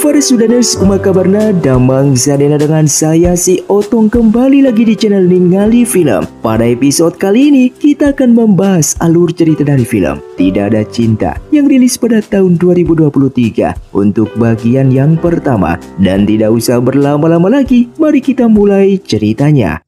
Para Sudaners, kuma kabarna damang sadena dengan saya si Otong kembali lagi di channel Ningali Film. Pada episode kali ini kita akan membahas alur cerita dari film Tidak Ada Cinta yang rilis pada tahun 2023 untuk bagian yang pertama. Dan tidak usah berlama-lama lagi, mari kita mulai ceritanya.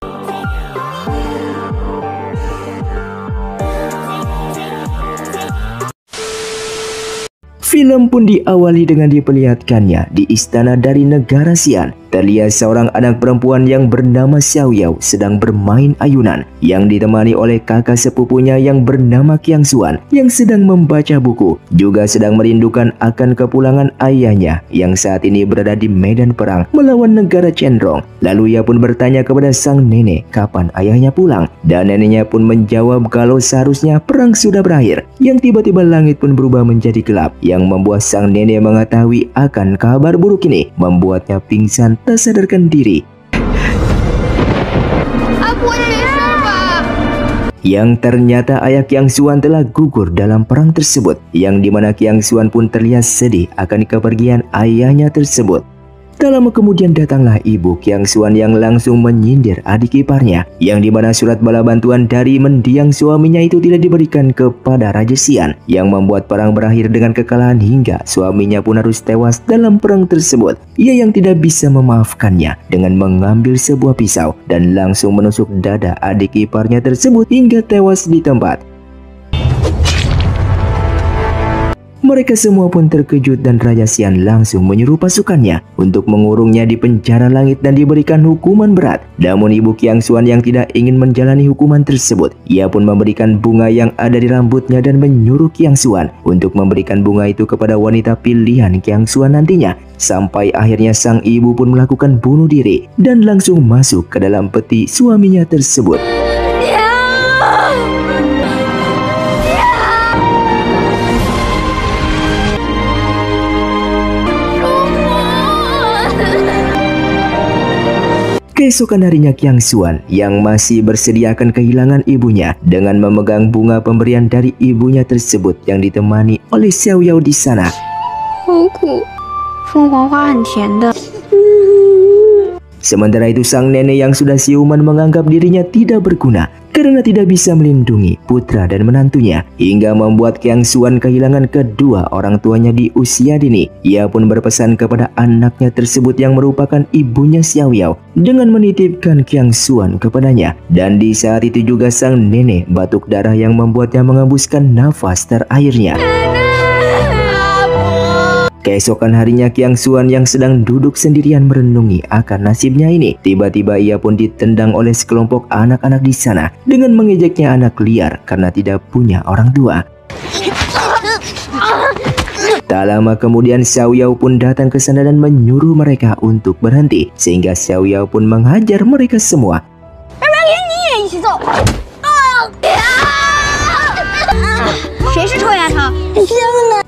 Film pun diawali dengan diperlihatkannya di istana dari negara Xi'an. Terlihat seorang anak perempuan yang bernama Xiao Yao sedang bermain ayunan yang ditemani oleh kakak sepupunya yang bernama Qiang Xuan yang sedang membaca buku, juga sedang merindukan akan kepulangan ayahnya yang saat ini berada di medan perang melawan negara Chenrong. Lalu ia pun bertanya kepada sang nenek kapan ayahnya pulang, dan neneknya pun menjawab kalau seharusnya perang sudah berakhir. Yang tiba-tiba langit pun berubah menjadi gelap yang membuat sang nenek mengetahui akan kabar buruk ini, membuatnya pingsan tak sadarkan diri. Yang ternyata ayah Qiang Xuan telah gugur dalam perang tersebut, yang dimana Qiang Xuan pun terlihat sedih akan kepergian ayahnya tersebut. Tak lama kemudian datanglah ibu Qiang Xuan yang langsung menyindir adik iparnya, yang dimana surat bala bantuan dari mendiang suaminya itu tidak diberikan kepada Raja Xi'an, yang membuat perang berakhir dengan kekalahan hingga suaminya pun harus tewas dalam perang tersebut. Ia yang tidak bisa memaafkannya dengan mengambil sebuah pisau dan langsung menusuk dada adik iparnya tersebut hingga tewas di tempat. Mereka semua pun terkejut dan Raja Xi'an langsung menyuruh pasukannya untuk mengurungnya di penjara langit dan diberikan hukuman berat. Namun ibu Qiang Xuan yang tidak ingin menjalani hukuman tersebut, ia pun memberikan bunga yang ada di rambutnya dan menyuruh Qiang Xuan untuk memberikan bunga itu kepada wanita pilihan Qiang Xuan nantinya. Sampai akhirnya sang ibu pun melakukan bunuh diri dan langsung masuk ke dalam peti suaminya tersebut. Keesokan harinya Qiang Xuan yang masih bersedia akan kehilangan ibunya dengan memegang bunga pemberian dari ibunya tersebut yang ditemani oleh Xiao Yao di sana. Sementara itu sang nenek yang sudah siuman menganggap dirinya tidak berguna karena tidak bisa melindungi putra dan menantunya, hingga membuat Qiang Xuan kehilangan kedua orang tuanya di usia dini. Ia pun berpesan kepada anaknya tersebut yang merupakan ibunya Xiao Yao dengan menitipkan Qiang Xuan kepadanya. Dan di saat itu juga sang nenek batuk darah yang membuatnya mengembuskan nafas terakhirnya. Keesokan harinya Qiang Xuan yang sedang duduk sendirian merenungi akan nasibnya ini, tiba-tiba ia pun ditendang oleh sekelompok anak-anak di sana dengan mengejeknya anak liar karena tidak punya orang tua. Tak lama kemudian Xiao Yao pun datang ke sana dan menyuruh mereka untuk berhenti, sehingga Xiao Yao pun menghajar mereka semua.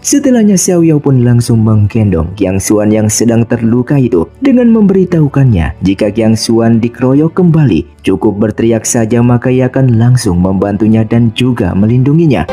Setelahnya Xiao Yao pun langsung menggendong Qiang Xuan yang sedang terluka itu dengan memberitahukannya jika Qiang Xuan dikeroyok kembali, cukup berteriak saja maka ia akan langsung membantunya dan juga melindunginya.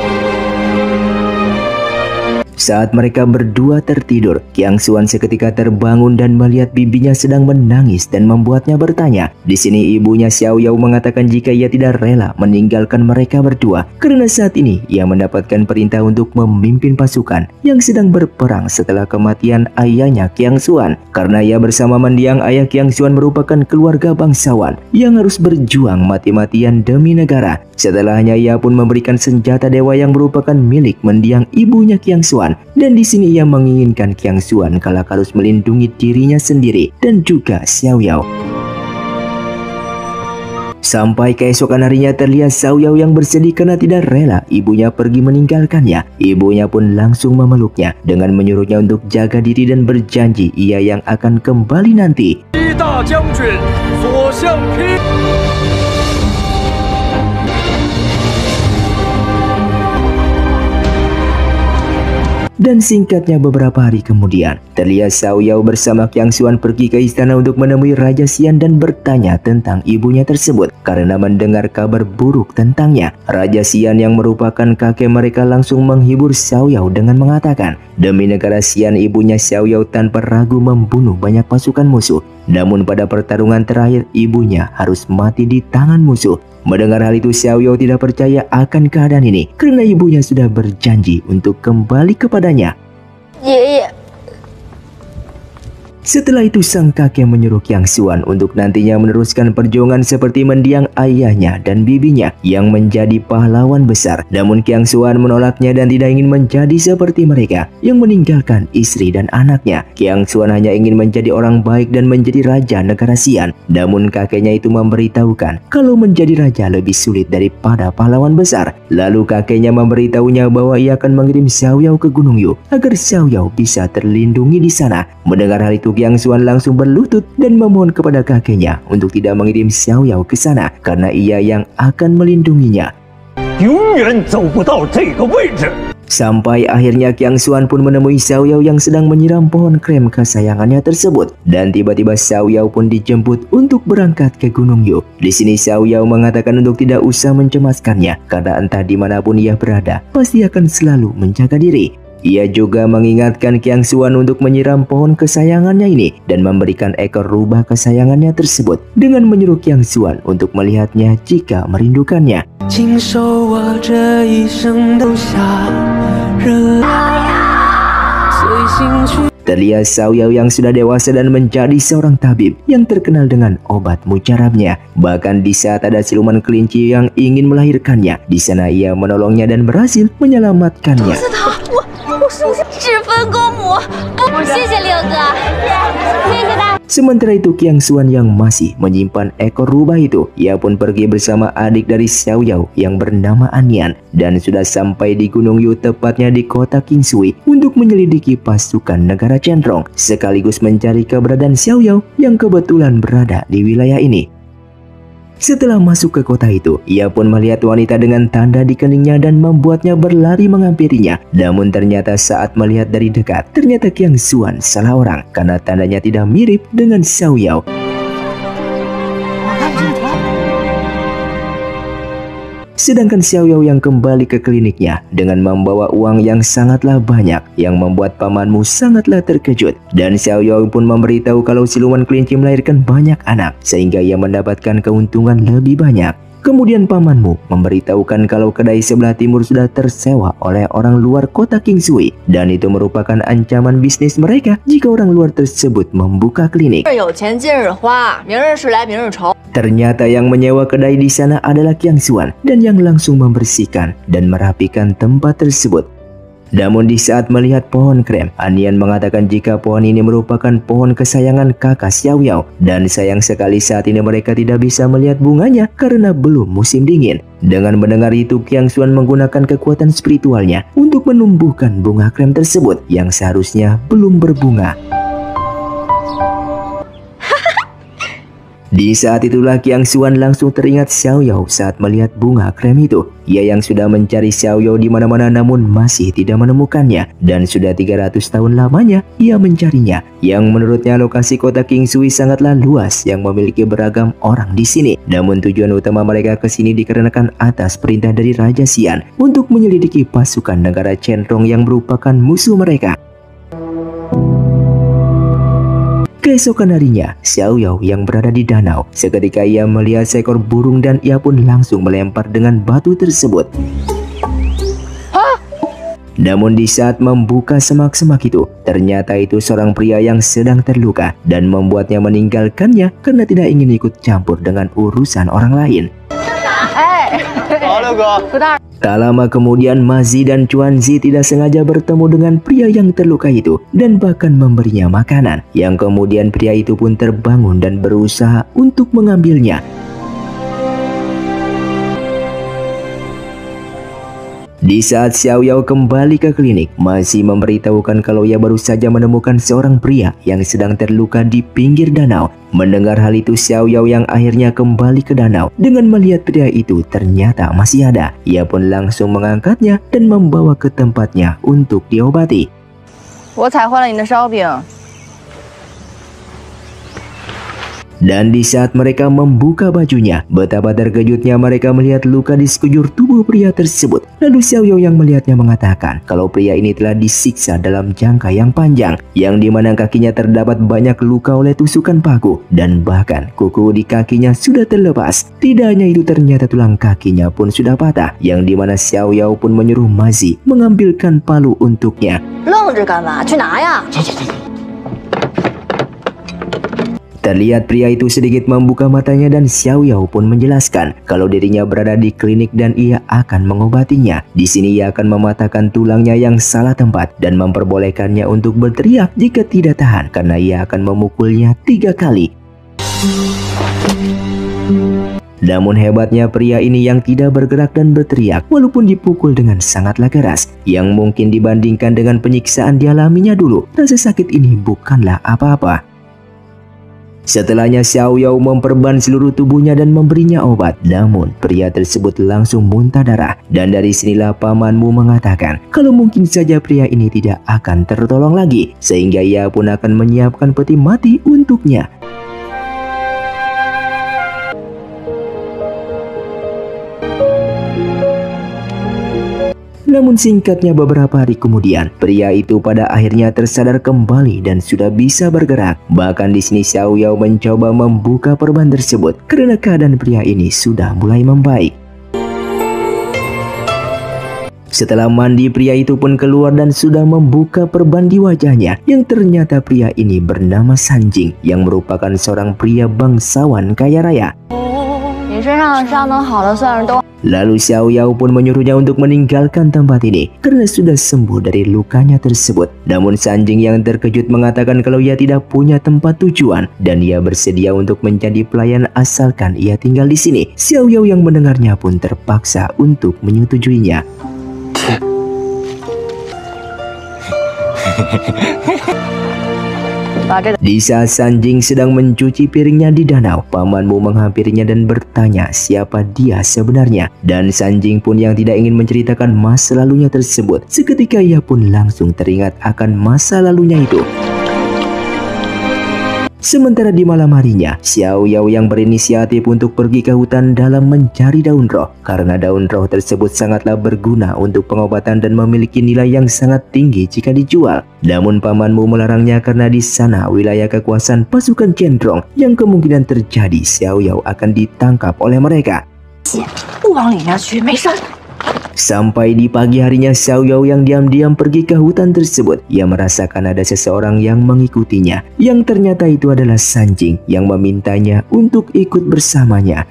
Saat mereka berdua tertidur, Qiang Xuan seketika terbangun dan melihat bibinya sedang menangis dan membuatnya bertanya. Di sini ibunya Xiao Yao mengatakan jika ia tidak rela meninggalkan mereka berdua karena saat ini ia mendapatkan perintah untuk memimpin pasukan yang sedang berperang setelah kematian ayahnya Qiang Xuan. Karena ia bersama mendiang ayah Qiang Xuan merupakan keluarga bangsawan yang harus berjuang mati-matian demi negara. Setelahnya ia pun memberikan senjata dewa yang merupakan milik mendiang ibunya Qiang Xuan, dan di sini ia menginginkan Qiang Xuan kelak harus melindungi dirinya sendiri dan juga Xiao Yao. Sampai keesokan harinya terlihat Xiao Yao yang bersedih karena tidak rela ibunya pergi meninggalkannya. Ibunya pun langsung memeluknya dengan menyuruhnya untuk jaga diri dan berjanji ia yang akan kembali nanti. Dan singkatnya beberapa hari kemudian, terlihat Xiao Yao bersama Qiang Xuan pergi ke istana untuk menemui Raja Xian dan bertanya tentang ibunya tersebut karena mendengar kabar buruk tentangnya. Raja Xian yang merupakan kakek mereka langsung menghibur Xiao Yao dengan mengatakan, demi negara Xian ibunya Xiao Yao tanpa ragu membunuh banyak pasukan musuh. Namun pada pertarungan terakhir ibunya harus mati di tangan musuh. Mendengar hal itu, Xiao Yao tidak percaya akan keadaan ini karena ibunya sudah berjanji untuk kembali kepadanya. Setelah itu sang kakek menyuruh Qiang Xuan untuk nantinya meneruskan perjuangan seperti mendiang ayahnya dan bibinya yang menjadi pahlawan besar. Namun Qiang Xuan menolaknya dan tidak ingin menjadi seperti mereka yang meninggalkan istri dan anaknya. Qiang Xuan hanya ingin menjadi orang baik dan menjadi raja negara Xian. Namun kakeknya itu memberitahukan kalau menjadi raja lebih sulit daripada pahlawan besar. Lalu kakeknya memberitahunya bahwa ia akan mengirim Xiao Yao ke Gunung Yu agar Xiao Yao bisa terlindungi di sana. Mendengar hal itu, Qiang Xuan langsung berlutut dan memohon kepada kakeknya untuk tidak mengirim Xiao Yao ke sana karena ia yang akan melindunginya. Sampai akhirnya Qiang Xuan pun menemui Xiao Yao yang sedang menyiram pohon krem kesayangannya tersebut. Dan tiba-tiba Xiao Yao pun dijemput untuk berangkat ke Gunung Yu. Di sini Xiao Yao mengatakan untuk tidak usah mencemaskannya karena entah dimanapun ia berada, pasti akan selalu menjaga diri. Ia juga mengingatkan Qiang Xuan untuk menyiram pohon kesayangannya ini dan memberikan ekor rubah kesayangannya tersebut dengan menyuruh Qiang Xuan untuk melihatnya jika merindukannya. Terlihat Xiao Yao yang sudah dewasa dan menjadi seorang tabib yang terkenal dengan obat mujarabnya. Bahkan di saat ada siluman kelinci yang ingin melahirkannya, di sana ia menolongnya dan berhasil menyelamatkannya. Sementara itu Qiang Xuan yang masih menyimpan ekor rubah itu, ia pun pergi bersama adik dari Xiao Yao yang bernama Anian dan sudah sampai di Gunung Yu, tepatnya di kota Qingshui, untuk menyelidiki pasukan negara Qianrong sekaligus mencari keberadaan Xiao Yao yang kebetulan berada di wilayah ini. Setelah masuk ke kota itu, ia pun melihat wanita dengan tanda di keningnya dan membuatnya berlari menghampirinya. Namun ternyata saat melihat dari dekat, ternyata Qiang Xuan salah orang karena tandanya tidak mirip dengan Xiao Yao. Sedangkan Xiao Yao yang kembali ke kliniknya dengan membawa uang yang sangatlah banyak yang membuat pamanmu sangatlah terkejut. Dan Xiao Yao pun memberitahu kalau siluman kelinci melahirkan banyak anak sehingga ia mendapatkan keuntungan lebih banyak. Kemudian pamanmu memberitahukan kalau kedai sebelah timur sudah tersewa oleh orang luar kota Qingshui dan itu merupakan ancaman bisnis mereka jika orang luar tersebut membuka klinik. Ternyata yang menyewa kedai di sana adalah Qiang Xuan dan yang langsung membersihkan dan merapikan tempat tersebut. Namun di saat melihat pohon krem, Anian mengatakan jika pohon ini merupakan pohon kesayangan kakak Xiao Yao dan sayang sekali saat ini mereka tidak bisa melihat bunganya karena belum musim dingin. Dengan mendengar itu, Qiang Xuan menggunakan kekuatan spiritualnya untuk menumbuhkan bunga krem tersebut yang seharusnya belum berbunga. Di saat itulah Qiang Xuan langsung teringat Xiao Yao saat melihat bunga krem itu. Ia yang sudah mencari Xiao Yao di mana-mana namun masih tidak menemukannya dan sudah 300 tahun lamanya ia mencarinya. Yang menurutnya lokasi kota Qingshui sangatlah luas yang memiliki beragam orang di sini. Namun tujuan utama mereka ke sini dikarenakan atas perintah dari Raja Xian untuk menyelidiki pasukan negara Qianrong yang merupakan musuh mereka. Keesokan harinya, Xiao Yao yang berada di danau, seketika ia melihat seekor burung dan ia pun langsung melempar dengan batu tersebut. Namun di saat membuka semak-semak itu, ternyata itu seorang pria yang sedang terluka dan membuatnya meninggalkannya karena tidak ingin ikut campur dengan urusan orang lain. Tak lama kemudian Ma Zi dan Chuan Zi tidak sengaja bertemu dengan pria yang terluka itu dan bahkan memberinya makanan, yang kemudian pria itu pun terbangun dan berusaha untuk mengambilnya. Di saat Xiao Yao kembali ke klinik, masih memberitahukan kalau ia baru saja menemukan seorang pria yang sedang terluka di pinggir danau. Mendengar hal itu, Xiao Yao yang akhirnya kembali ke danau. Dengan melihat pria itu ternyata masih ada, ia pun langsung mengangkatnya dan membawa ke tempatnya untuk diobati. 我踩坏了你的烧饼。 Dan di saat mereka membuka bajunya, betapa terkejutnya mereka melihat luka di sekujur tubuh pria tersebut. Lalu Xiao Yao yang melihatnya mengatakan kalau pria ini telah disiksa dalam jangka yang panjang, yang dimana kakinya terdapat banyak luka oleh tusukan paku, dan bahkan kuku di kakinya sudah terlepas. Tidak hanya itu, ternyata tulang kakinya pun sudah patah, yang dimana Xiao Yao pun menyuruh Mazi mengambilkan palu untuknya. 愣着干嘛？去拿呀！ Terlihat pria itu sedikit membuka matanya dan Xiao Yao pun menjelaskan kalau dirinya berada di klinik dan ia akan mengobatinya. Di sini ia akan mematahkan tulangnya yang salah tempat dan memperbolehkannya untuk berteriak jika tidak tahan karena ia akan memukulnya 3 kali. Namun hebatnya pria ini yang tidak bergerak dan berteriak walaupun dipukul dengan sangatlah keras, yang mungkin dibandingkan dengan penyiksaan dialaminya dulu, rasa sakit ini bukanlah apa-apa. Setelahnya Xiao Yao memperban seluruh tubuhnya dan memberinya obat. Namun pria tersebut langsung muntah darah. Dan dari sinilah pamanmu mengatakan kalau mungkin saja pria ini tidak akan tertolong lagi, sehingga ia pun akan menyiapkan peti mati untuknya. Namun singkatnya beberapa hari kemudian, pria itu pada akhirnya tersadar kembali dan sudah bisa bergerak. Bahkan di sini Xiao Yao mencoba membuka perban tersebut karena keadaan pria ini sudah mulai membaik. Setelah mandi, pria itu pun keluar dan sudah membuka perban di wajahnya, yang ternyata pria ini bernama Sanjing, yang merupakan seorang pria bangsawan kaya raya. Lalu Xiao Yao pun menyuruhnya untuk meninggalkan tempat ini karena sudah sembuh dari lukanya tersebut. Namun Sanjing yang terkejut mengatakan kalau ia tidak punya tempat tujuan dan ia bersedia untuk menjadi pelayan asalkan ia tinggal di sini. Xiao Yao yang mendengarnya pun terpaksa untuk menyetujuinya. Di saat Sanjing sedang mencuci piringnya di danau, pamanmu menghampirinya dan bertanya siapa dia sebenarnya. Dan Sanjing pun yang tidak ingin menceritakan masa lalunya tersebut, seketika ia pun langsung teringat akan masa lalunya itu. Sementara di malam harinya, Xiao Yao yang berinisiatif untuk pergi ke hutan dalam mencari daun roh, karena daun roh tersebut sangatlah berguna untuk pengobatan dan memiliki nilai yang sangat tinggi jika dijual. Namun pamanmu melarangnya karena di sana wilayah kekuasaan pasukan Cendrong, yang kemungkinan terjadi Xiao Yao akan ditangkap oleh mereka. Sampai di pagi harinya, Xiao Yao yang diam-diam pergi ke hutan tersebut. Ia merasakan ada seseorang yang mengikutinya, yang ternyata itu adalah Sanjing yang memintanya untuk ikut bersamanya.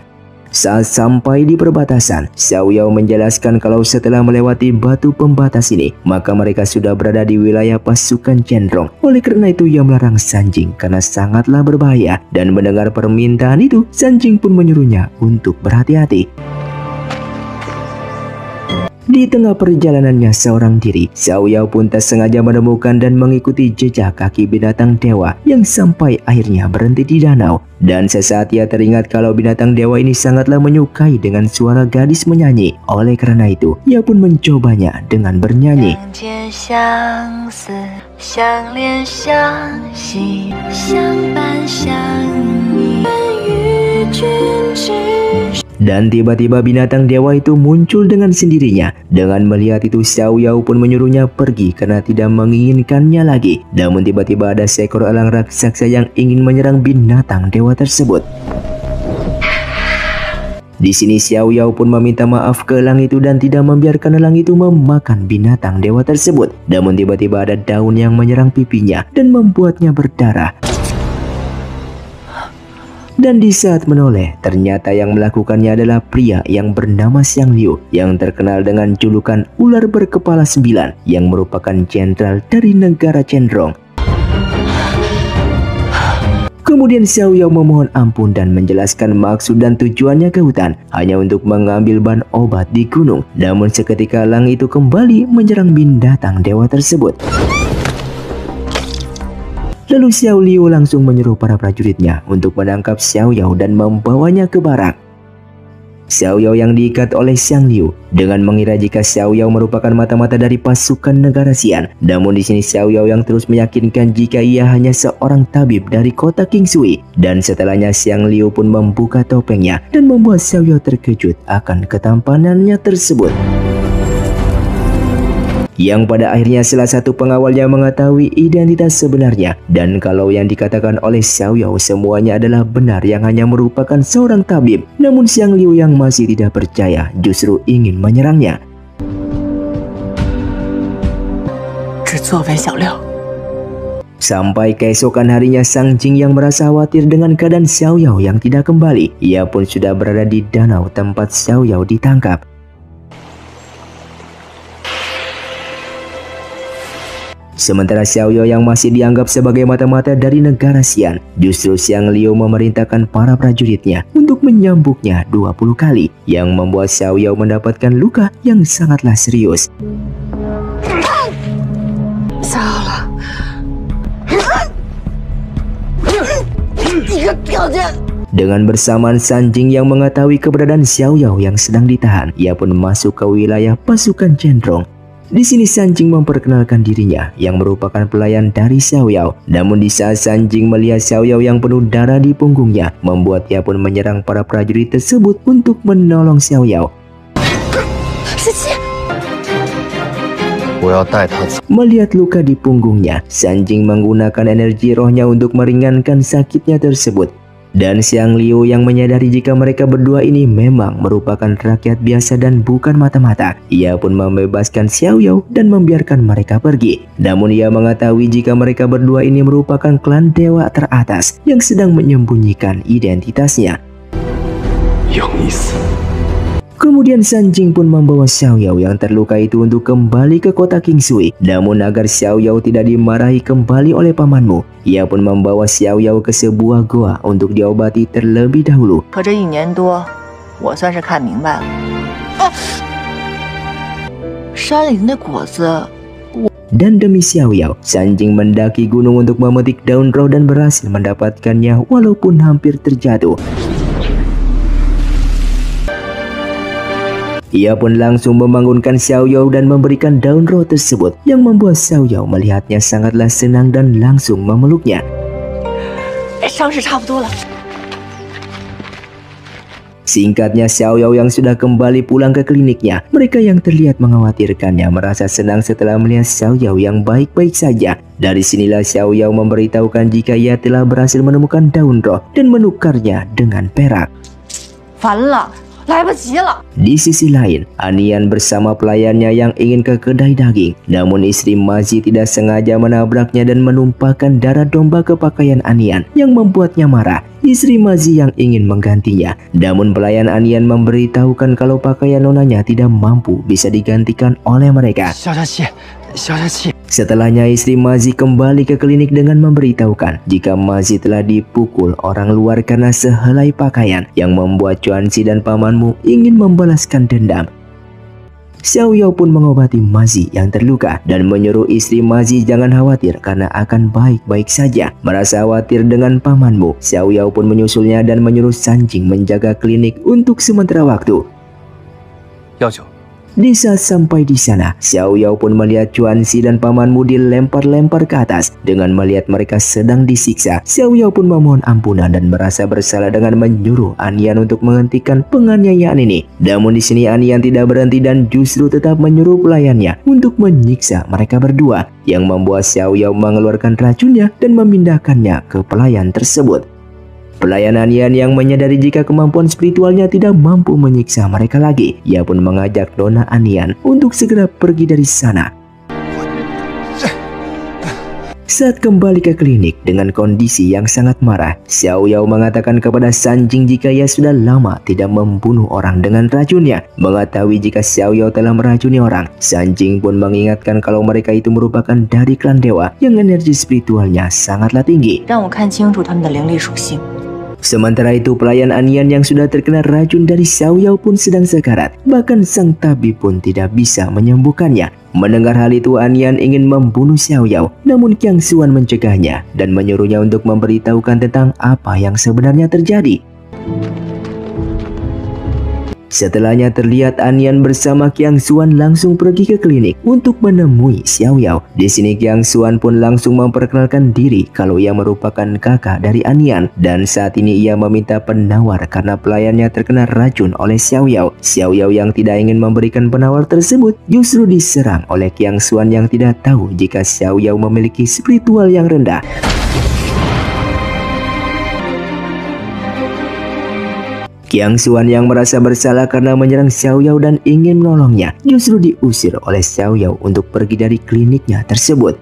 Saat sampai di perbatasan, Xiao Yao menjelaskan kalau setelah melewati batu pembatas ini, maka mereka sudah berada di wilayah pasukan Cendrong. Oleh karena itu ia melarang Sanjing karena sangatlah berbahaya. Dan mendengar permintaan itu, Sanjing pun menyuruhnya untuk berhati-hati. Di tengah perjalanannya seorang diri, Xiao Yao pun tak sengaja menemukan dan mengikuti jejak kaki binatang dewa yang sampai akhirnya berhenti di danau. Dan sesaat ia teringat kalau binatang dewa ini sangatlah menyukai dengan suara gadis menyanyi. Oleh karena itu, ia pun mencobanya dengan bernyanyi. Dan tiba-tiba binatang dewa itu muncul dengan sendirinya. Dengan melihat itu, Xiao Yao pun menyuruhnya pergi karena tidak menginginkannya lagi. Namun tiba-tiba ada seekor elang raksasa yang ingin menyerang binatang dewa tersebut. Di sini Xiao Yao pun meminta maaf ke elang itu dan tidak membiarkan elang itu memakan binatang dewa tersebut. Namun tiba-tiba ada daun yang menyerang pipinya dan membuatnya berdarah. Dan di saat menoleh, ternyata yang melakukannya adalah pria yang bernama Xiang Liu, yang terkenal dengan julukan ular berkepala 9, yang merupakan jenderal dari negara Cendrong. Kemudian Xiao Yao memohon ampun dan menjelaskan maksud dan tujuannya ke hutan hanya untuk mengambil bahan obat di gunung. Namun seketika elang itu kembali menyerang binatang dewa tersebut. Lalu Xiao Liu langsung menyuruh para prajuritnya untuk menangkap Xiao Yao dan membawanya ke barak. Xiao Yao yang diikat oleh Xiang Liu dengan mengira jika Xiao Yao merupakan mata-mata dari pasukan negara Xian. Namun di sini Xiao Yao yang terus meyakinkan jika ia hanya seorang tabib dari kota Qingshui. Dan setelahnya Xiang Liu pun membuka topengnya dan membuat Xiao Yao terkejut akan ketampanannya tersebut. Yang pada akhirnya salah satu pengawalnya mengetahui identitas sebenarnya. Dan kalau yang dikatakan oleh Xiao Yao semuanya adalah benar yang hanya merupakan seorang tabib. Namun Xiang Liu yang masih tidak percaya justru ingin menyerangnya. Sampai keesokan harinya Sang Jing yang merasa khawatir dengan keadaan Xiao Yao yang tidak kembali. Ia pun sudah berada di danau tempat Xiao Yao ditangkap. Sementara Xiao Yao yang masih dianggap sebagai mata-mata dari negara Xian, justru Xiang Liu memerintahkan para prajuritnya untuk menyambuknya 20 kali, yang membuat Xiao Yao mendapatkan luka yang sangatlah serius. Dengan bersamaan San Jing yang mengetahui keberadaan Xiao Yao yang sedang ditahan, ia pun masuk ke wilayah pasukan Cenderung. Di sini San Jing memperkenalkan dirinya yang merupakan pelayan dari Xiao Yao. Namun di saat San Jing melihat Xiao Yao yang penuh darah di punggungnya, membuat ia pun menyerang para prajurit tersebut untuk menolong Xiao Yao. Melihat luka di punggungnya, San Jing menggunakan energi rohnya untuk meringankan sakitnya tersebut. Dan Xiang Liu yang menyadari jika mereka berdua ini memang merupakan rakyat biasa dan bukan mata-mata. Ia pun membebaskan Xiao Yao dan membiarkan mereka pergi. Namun ia mengetahui jika mereka berdua ini merupakan klan dewa teratas yang sedang menyembunyikan identitasnya. Kemudian San Jing pun membawa Xiao Yao yang terluka itu untuk kembali ke kota Qingshui. Namun agar Xiao Yao tidak dimarahi kembali oleh pamanmu, ia pun membawa Xiao Yao ke sebuah goa untuk diobati terlebih dahulu. Dan demi Xiao Yao, San Jing mendaki gunung untuk memetik daun roh dan berhasil mendapatkannya walaupun hampir terjatuh. Ia pun langsung membangunkan Xiao Yao dan memberikan daun roh tersebut, yang membuat Xiao Yao melihatnya sangatlah senang dan langsung memeluknya. Singkatnya, Xiao Yao yang sudah kembali pulang ke kliniknya. Mereka yang terlihat mengkhawatirkannya merasa senang setelah melihat Xiao Yao yang baik-baik saja. Dari sinilah Xiao Yao memberitahukan jika ia telah berhasil menemukan daun roh dan menukarnya dengan perak. Di sisi lain, Anian bersama pelayannya yang ingin ke kedai daging. Namun istri Mazi tidak sengaja menabraknya dan menumpahkan darah domba ke pakaian Anian, yang membuatnya marah. Istri Mazi yang ingin menggantinya. Namun pelayan Anian memberitahukan kalau pakaian nonanya tidak mampu bisa digantikan oleh mereka. Setelahnya istri Mazi kembali ke klinik dengan memberitahukan jika Mazi telah dipukul orang luar karena sehelai pakaian, yang membuat Chuanxi dan pamanmu ingin membalaskan dendam. Xiao Yao pun mengobati Mazi yang terluka dan menyuruh istri Mazi jangan khawatir karena akan baik-baik saja. Merasa khawatir dengan pamanmu, Xiao Yao pun menyusulnya dan menyuruh San Jing menjaga klinik untuk sementara waktu. Di saat sampai di sana, Xiao Yao pun melihat Chuanxi dan pamanmu dilempar-lempar ke atas. Dengan melihat mereka sedang disiksa, Xiao Yao pun memohon ampunan dan merasa bersalah dengan menyuruh Anian untuk menghentikan penganiayaan ini. Namun di sini Anian tidak berhenti dan justru tetap menyuruh pelayannya untuk menyiksa mereka berdua, yang membuat Xiao Yao mengeluarkan racunnya dan memindahkannya ke pelayan tersebut. Pelayan Anian yang menyadari jika kemampuan spiritualnya tidak mampu menyiksa mereka lagi, ia pun mengajak Nona Anian untuk segera pergi dari sana. Saat kembali ke klinik dengan kondisi yang sangat marah, Xiao Yao mengatakan kepada San Jing jika ia sudah lama tidak membunuh orang dengan racunnya. Mengetahui jika Xiao Yao telah meracuni orang, San Jing pun mengingatkan kalau mereka itu merupakan dari klan dewa yang energi spiritualnya sangatlah tinggi. 让我看清楚他们的灵力属性。 Sementara itu pelayan Anian yang sudah terkena racun dari Xiao Yao pun sedang sekarat. Bahkan sang tabib pun tidak bisa menyembuhkannya. Mendengar hal itu Anian ingin membunuh Xiao Yao. Namun Qiang Xuan mencegahnya dan menyuruhnya untuk memberitahukan tentang apa yang sebenarnya terjadi. Setelahnya terlihat Anian bersama Qiang Xuan langsung pergi ke klinik untuk menemui Xiao Yao. Di sini Qiang Xuan pun langsung memperkenalkan diri kalau ia merupakan kakak dari Anian dan saat ini ia meminta penawar karena pelayannya terkena racun oleh Xiao Yao. Xiao Yao yang tidak ingin memberikan penawar tersebut justru diserang oleh Qiang Xuan yang tidak tahu jika Xiao Yao memiliki spiritual yang rendah. Qiang Xuan yang merasa bersalah karena menyerang Xiao Yao dan ingin menolongnya, justru diusir oleh Xiao Yao untuk pergi dari kliniknya tersebut.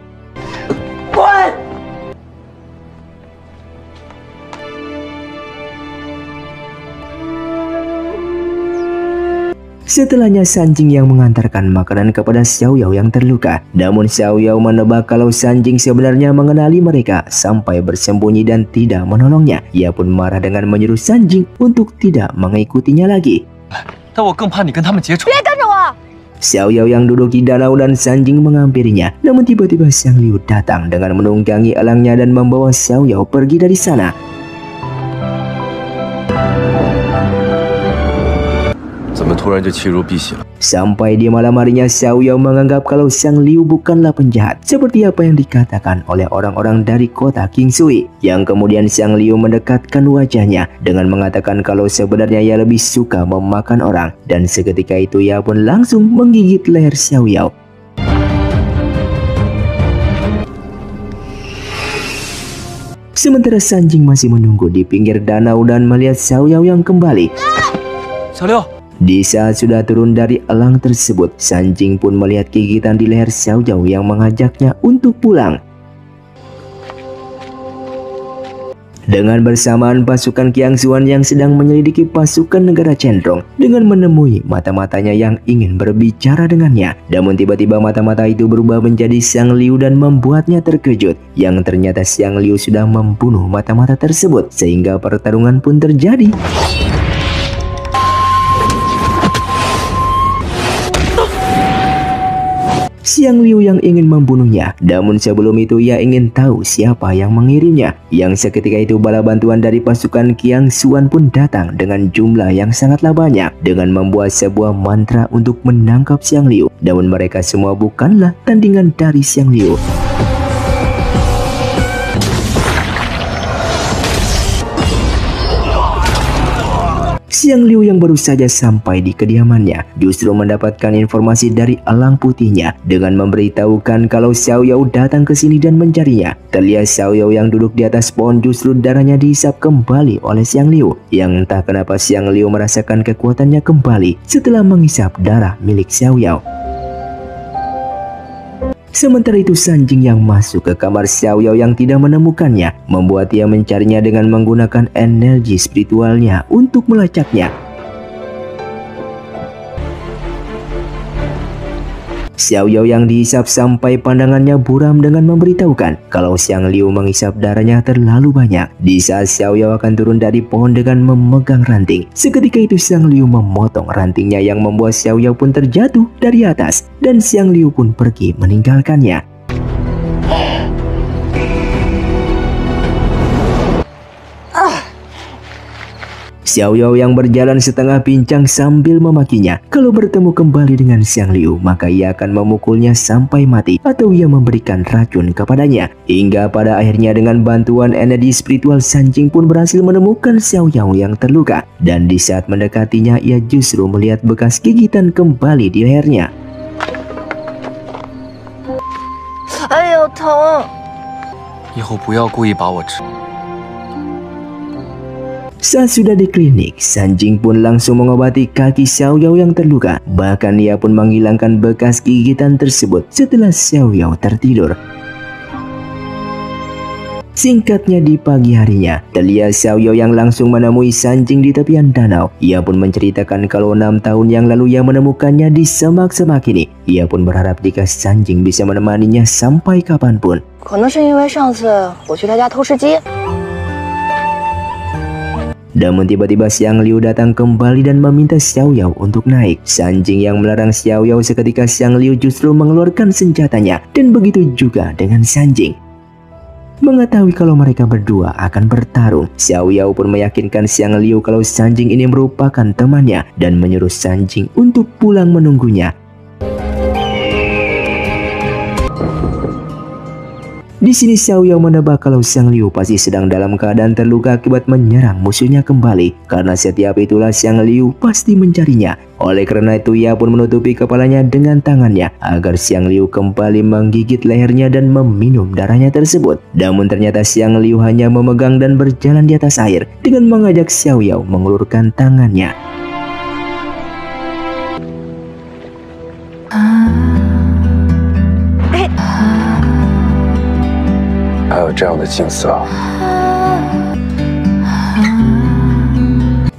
Setelahnya San Jing yang mengantarkan makanan kepada Xiao Yao yang terluka. Namun Xiao Yao menebak kalau San Jing sebenarnya mengenali mereka sampai bersembunyi dan tidak menolongnya. Ia pun marah dengan menyuruh San Jing untuk tidak mengikutinya lagi. 但我更怕你跟他们结仇。 别跟着我！ Xiao Yao yang duduk di danau dan San Jing menghampirinya. Namun tiba-tiba Xiang Liu datang dengan menunggangi elangnya dan membawa Xiao Yao pergi dari sana. 怎么突然就弃如敝屣了？ Sampai di malam harinya Xiao Yao menganggap kalau Xiang Liu bukanlah penjahat seperti apa yang dikatakan oleh orang-orang dari kota Qingsui. Yang kemudian Xiang Liu mendekatkan wajahnya dengan mengatakan kalau sebenarnya ia lebih suka memakan orang. Dan seketika itu ia pun langsung menggigit leher Xiao Yao. Sementara San Jing masih menunggu di pinggir danau dan melihat Xiao Yao yang kembali. 小六， Di saat sudah turun dari elang tersebut, San Jing pun melihat gigitan di leher Xiao Yao yang mengajaknya untuk pulang. Dengan bersamaan pasukan Qiang Xuan yang sedang menyelidiki pasukan negara Chenrong dengan menemui mata-matanya yang ingin berbicara dengannya. Namun tiba-tiba mata-mata itu berubah menjadi Xiang Liu dan membuatnya terkejut. Yang ternyata Xiang Liu sudah membunuh mata-mata tersebut sehingga pertarungan pun terjadi. Xiang Liu yang ingin membunuhnya, namun sebelum itu ia ingin tahu siapa yang mengirimnya. Yang seketika itu bala bantuan dari pasukan Qiang Xuan pun datang dengan jumlah yang sangatlah banyak dengan membuat sebuah mantra untuk menangkap Xiang Liu. Namun mereka semua bukanlah tandingan dari Xiang Liu. Xiang Liu yang baru saja sampai di kediamannya justru mendapatkan informasi dari elang putihnya dengan memberitahukan kalau Xiao Yao datang ke sini dan mencarinya. Terlihat Xiao Yao yang duduk di atas pohon justru darahnya dihisap kembali oleh Xiang Liu. Yang entah kenapa Xiang Liu merasakan kekuatannya kembali setelah menghisap darah milik Xiao Yao. Sementara itu San Jing yang masuk ke kamar Xiao Yao yang tidak menemukannya membuat ia mencarinya dengan menggunakan energi spiritualnya untuk melacaknya. Xiao Yao yang dihisap sampai pandangannya buram dengan memberitahukan kalau Xiang Liu menghisap darahnya terlalu banyak. Di saat Xiao Yao akan turun dari pohon dengan memegang ranting, seketika itu Xiang Liu memotong rantingnya yang membuat Xiao Yao pun terjatuh dari atas dan Xiang Liu pun pergi meninggalkannya. Xiao Yao yang berjalan setengah pincang sambil memakinya. Kalau bertemu kembali dengan Xiang Liu, maka ia akan memukulnya sampai mati atau ia memberikan racun kepadanya. Hingga pada akhirnya dengan bantuan energi spiritual San Jing pun berhasil menemukan Xiao Yao yang terluka. Dan di saat mendekatinya, ia justru melihat bekas gigitan kembali di lehernya. 哎呦，疼！ 以后不要故意把我吃。 Saat sudah di klinik, San Jing pun langsung mengobati kaki Xiao Yao yang terluka. Bahkan ia pun menghilangkan bekas gigitan tersebut setelah Xiao Yao tertidur. Singkatnya di pagi harinya, terlihat Xiaoyao yang langsung menemui Sanjing di tepian danau. Ia pun menceritakan kalau 6 tahun yang lalu ia menemukannya di semak-semak ini. Ia pun berharap jika Sanjing bisa menemaninya sampai kapanpun. 可能是因为上次我去他家偷吃鸡。 Namun tiba-tiba Xiang Liu datang kembali dan meminta Xiaoyao untuk naik. Sanjing yang melarang Xiaoyao, seketika Xiang Liu justru mengeluarkan senjatanya, dan begitu juga dengan Sanjing. Mengetahui kalau mereka berdua akan bertarung, Xiaoyao pun meyakinkan Xiang Liu kalau Sanjing ini merupakan temannya dan menyuruh Sanjing untuk pulang menunggunya. Di sini Xiaoyao menebak kalau Xiang Liu pasti sedang dalam keadaan terluka akibat menyerang musuhnya kembali. Karena setiap itulah Xiang Liu pasti mencarinya. Oleh karena itu ia pun menutupi kepalanya dengan tangannya agar Xiang Liu kembali menggigit lehernya dan meminum darahnya tersebut. Namun ternyata Xiang Liu hanya memegang dan berjalan di atas air dengan mengajak Xiaoyao mengulurkan tangannya. 还有这样的景色。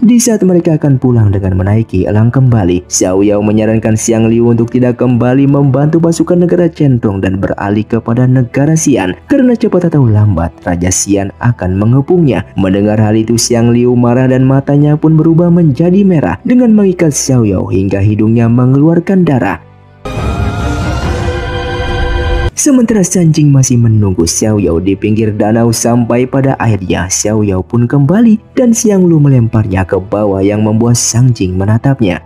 Di saat mereka akan pulang dengan menaiki elang kembali, Xiaoyao menyarankan Xiang Liu untuk tidak kembali membantu pasukan negara Chenrong dan beralih kepada negara Xian, karena cepat atau lambat Raja Xian akan mengepungnya. Mendengar hal itu, Xiang Liu marah dan matanya pun berubah menjadi merah dengan mengikat Xiaoyao hingga hidungnya mengeluarkan darah. Sementara Sanjing masih menunggu Xiaoyao di pinggir danau. Sampai pada akhirnya Xiaoyao pun kembali dan Xiang Liu melemparnya ke bawah yang membuat Sanjing menatapnya.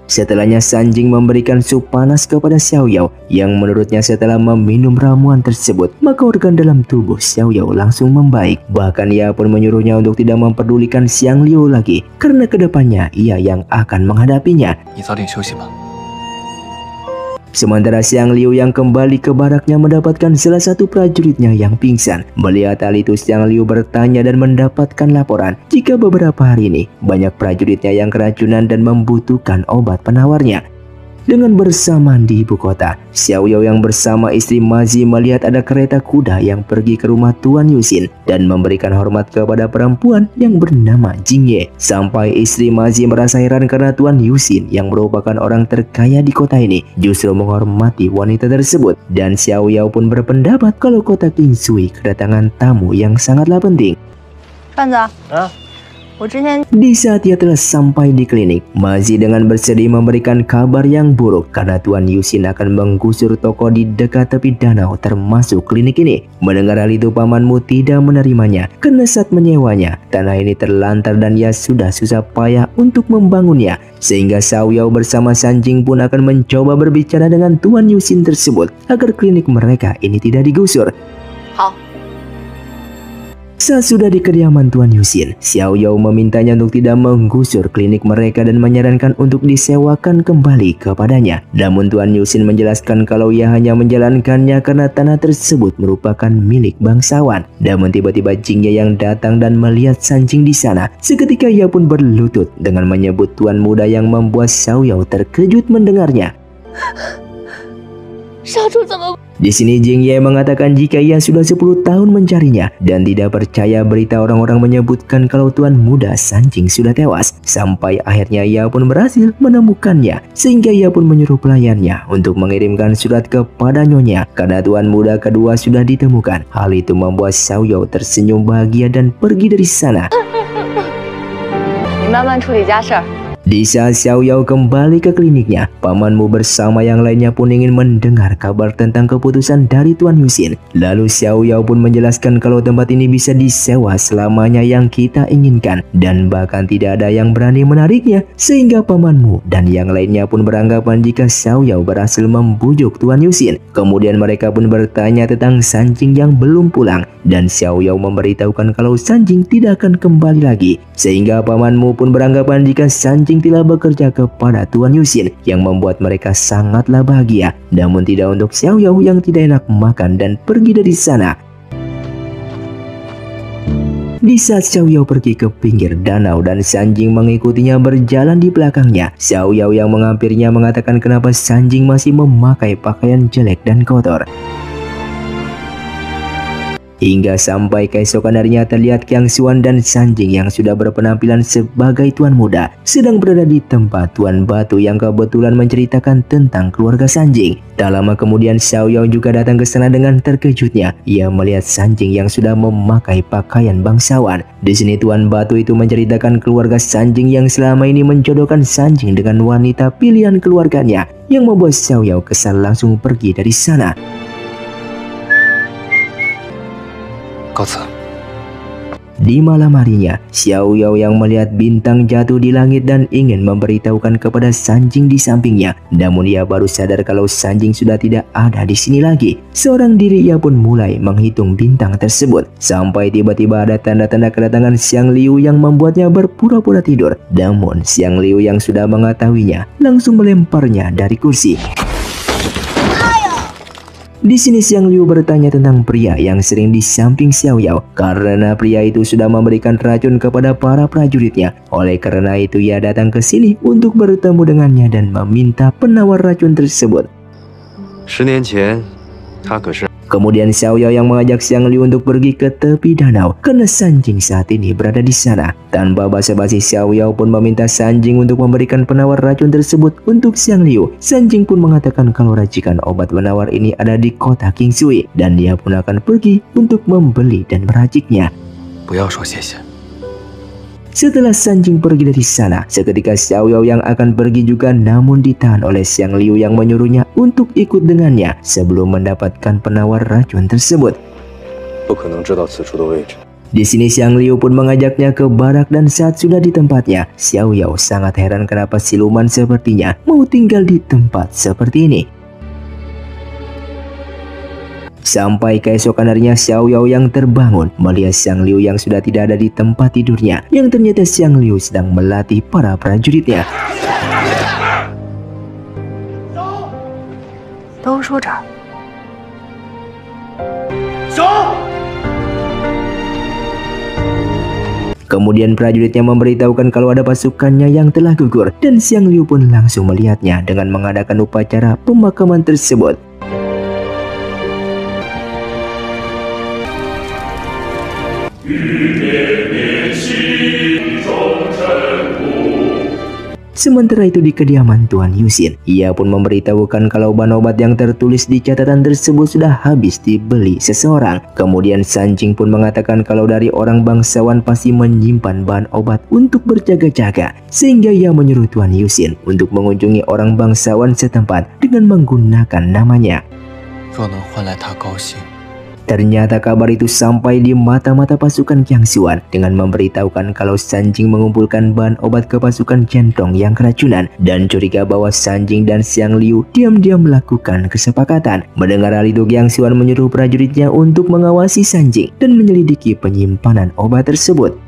Setelahnya Sanjing memberikan sup panas kepada Xiaoyao yang menurutnya setelah meminum ramuan tersebut maka organ dalam tubuh Xiaoyao langsung membaik. Bahkan ia pun menyuruhnya untuk tidak memperdulikan Xiang Liu lagi karena kedepannya ia yang akan menghadapinya. 你早点休息吧。 Sementara Xiang Liu yang kembali ke baraknya mendapatkan salah satu prajuritnya yang pingsan. Melihat hal itu, Xiang Liu bertanya dan mendapatkan laporan jika beberapa hari ini banyak prajuritnya yang keracunan dan membutuhkan obat penawarnya. Dengan bersamaan di ibu kota, Xiaoyao yang bersama istri Mazi melihat ada kereta kuda yang pergi ke rumah Tuan Yuxin dan memberikan hormat kepada perempuan yang bernama Jingye. Sampai istri Mazi merasa heran karena Tuan Yuxin yang merupakan orang terkaya di kota ini justru menghormati wanita tersebut. Dan Xiaoyao pun berpendapat kalau kota Qingsui kedatangan tamu yang sangatlah penting. 贩子， Di saat ia telah sampai di klinik, Mazi dengan bersedih memberikan kabar yang buruk karena Tuan Yuxin akan menggusur toko di dekat tepi danau termasuk klinik ini. Mendengar hal itu, pamanmu tidak menerimanya karena saat menyewanya, tanah ini terlantar dan ia sudah susah payah untuk membangunnya. Sehingga Xiaoyao bersama Sanjing pun akan mencoba berbicara dengan Tuan Yuxin tersebut agar klinik mereka ini tidak digusur. 好， Saat sudah di kediaman Tuan Yuxin, Xiaoyao memintanya untuk tidak menggusur klinik mereka dan menyarankan untuk disewakan kembali kepadanya. Namun Tuan Yuxin menjelaskan kalau ia hanya menjalankannya karena tanah tersebut merupakan milik bangsawan. Namun tiba-tiba Jingye yang datang dan melihat Sanjing di sana. Seketika ia pun berlutut dengan menyebut tuan muda yang membuat Xiaoyao terkejut mendengarnya. 少主怎么？ Di sini Jingye mengatakan jika ia sudah 10 tahun mencarinya dan tidak percaya berita orang-orang menyebutkan kalau tuan muda Sanjing sudah tewas. Sampai akhirnya ia pun berhasil menemukannya sehingga ia pun menyuruh pelayannya untuk mengirimkan surat kepada nyonya karena tuan muda kedua sudah ditemukan. Hal itu membuat Xiaoyao tersenyum bahagia dan pergi dari sana. 你慢慢处理家事儿。 Di saat Xiaoyao kembali ke kliniknya, pamanmu bersama yang lainnya pun ingin mendengar kabar tentang keputusan dari Tuan Yuxin. Lalu Xiaoyao pun menjelaskan kalau tempat ini bisa disewa selamanya yang kita inginkan dan bahkan tidak ada yang berani menariknya. Sehingga pamanmu dan yang lainnya pun beranggapan jika Xiaoyao berhasil membujuk Tuan Yuxin. Kemudian mereka pun bertanya tentang Sanjing yang belum pulang dan Xiaoyao memberitahukan kalau Sanjing tidak akan kembali lagi. Sehingga pamanmu pun beranggapan jika Sanjing telah bekerja kepada Tuan Yuxin yang membuat mereka sangatlah bahagia. Namun tidak untuk Xiaoyao yang tidak enak makan dan pergi dari sana. Di saat Xiaoyao pergi ke pinggir danau dan Sanjing mengikutinya berjalan di belakangnya, Xiaoyao yang menghampirinya mengatakan kenapa Sanjing masih memakai pakaian jelek dan kotor. Hingga sampai keesokan harinya terlihat Qiang Xuan dan Sanjing yang sudah berpenampilan sebagai tuan muda sedang berada di tempat Tuan Batu yang kebetulan menceritakan tentang keluarga Sanjing. Tak lama kemudian Xiao Yao juga datang ke sana dengan terkejutnya. Ia melihat Sanjing yang sudah memakai pakaian bangsawan. Di sini Tuan Batu itu menceritakan keluarga Sanjing yang selama ini menjodohkan Sanjing dengan wanita pilihan keluarganya, yang membuat Xiao Yao kesal langsung pergi dari sana. 告辞。 Di malam harinya, Xiao Yao yang melihat bintang jatuh di langit dan ingin memberitahukan kepada Sanjing di sampingnya. Namun ia baru sadar kalau Sanjing sudah tidak ada di sini lagi. Seorang diri ia pun mulai menghitung bintang tersebut. Sampai tiba-tiba ada tanda-tanda kedatangan Xiang Liu yang membuatnya berpura-pura tidur. Namun Xiang Liu yang sudah mengetahuinya langsung melemparnya dari kursi. Di sini Xiang Liu bertanya tentang pria yang sering di samping Xiao Yao karena pria itu sudah memberikan racun kepada para prajuritnya. Oleh karena itu ia datang ke sini untuk bertemu dengannya dan meminta penawar racun tersebut. 10年前，他可是 Kemudian Xiao Yao yang mengajak Xiang Liu untuk pergi ke tepi danau karena Sanjing saat ini berada di sana. Tanpa basa-basi Xiao Yao pun meminta Sanjing untuk memberikan penawar racun tersebut untuk Xiang Liu. Sanjing pun mengatakan kalau racikan obat penawar ini ada di kota Qingsui dan dia pun akan pergi untuk membeli dan meraciknya. 不要说谢谢。 Setelah Sanjing pergi dari sana, seketika Xiao Yao yang akan pergi juga namun ditahan oleh Xiang Liu yang menyuruhnya untuk ikut dengannya sebelum mendapatkan penawar racun tersebut. 不可能知道此处的位置。 Di sini Xiang Liu pun mengajaknya ke barak dan saat sudah di tempatnya, Xiao Yao sangat heran kenapa siluman sepertinya mau tinggal di tempat seperti ini. Sampai keesokan harinya Xiao Yao yang terbangun melihat Xiang Liu yang sudah tidak ada di tempat tidurnya, yang ternyata Xiang Liu sedang melatih para prajuritnya. 都说这儿。 Kemudian prajuritnya memberitahukan kalau ada pasukannya yang telah gugur dan Xiang Liu pun langsung melihatnya dengan mengadakan upacara pemakaman tersebut. Sementara itu di kediaman Tuan Yuxin, ia pun memberitahukan kalau bahan obat yang tertulis di catatan tersebut sudah habis dibeli seseorang. Kemudian Sanjing pun mengatakan kalau dari orang bangsawan pasti menyimpan bahan obat untuk berjaga-jaga, sehingga ia menyuruh Tuan Yuxin untuk mengunjungi orang bangsawan setempat dengan menggunakan namanya. 若能换来他高兴， Ternyata kabar itu sampai di mata-mata pasukan Qiang Xuan dengan memberitahukan kalau Sanjing mengumpulkan bahan obat ke pasukan Centong yang keracunan dan curiga bahwa Sanjing dan Xiang Liu diam-diam melakukan kesepakatan. Mendengar hal itu Qiang Xuan menyuruh prajuritnya untuk mengawasi Sanjing dan menyelidiki penyimpanan obat tersebut.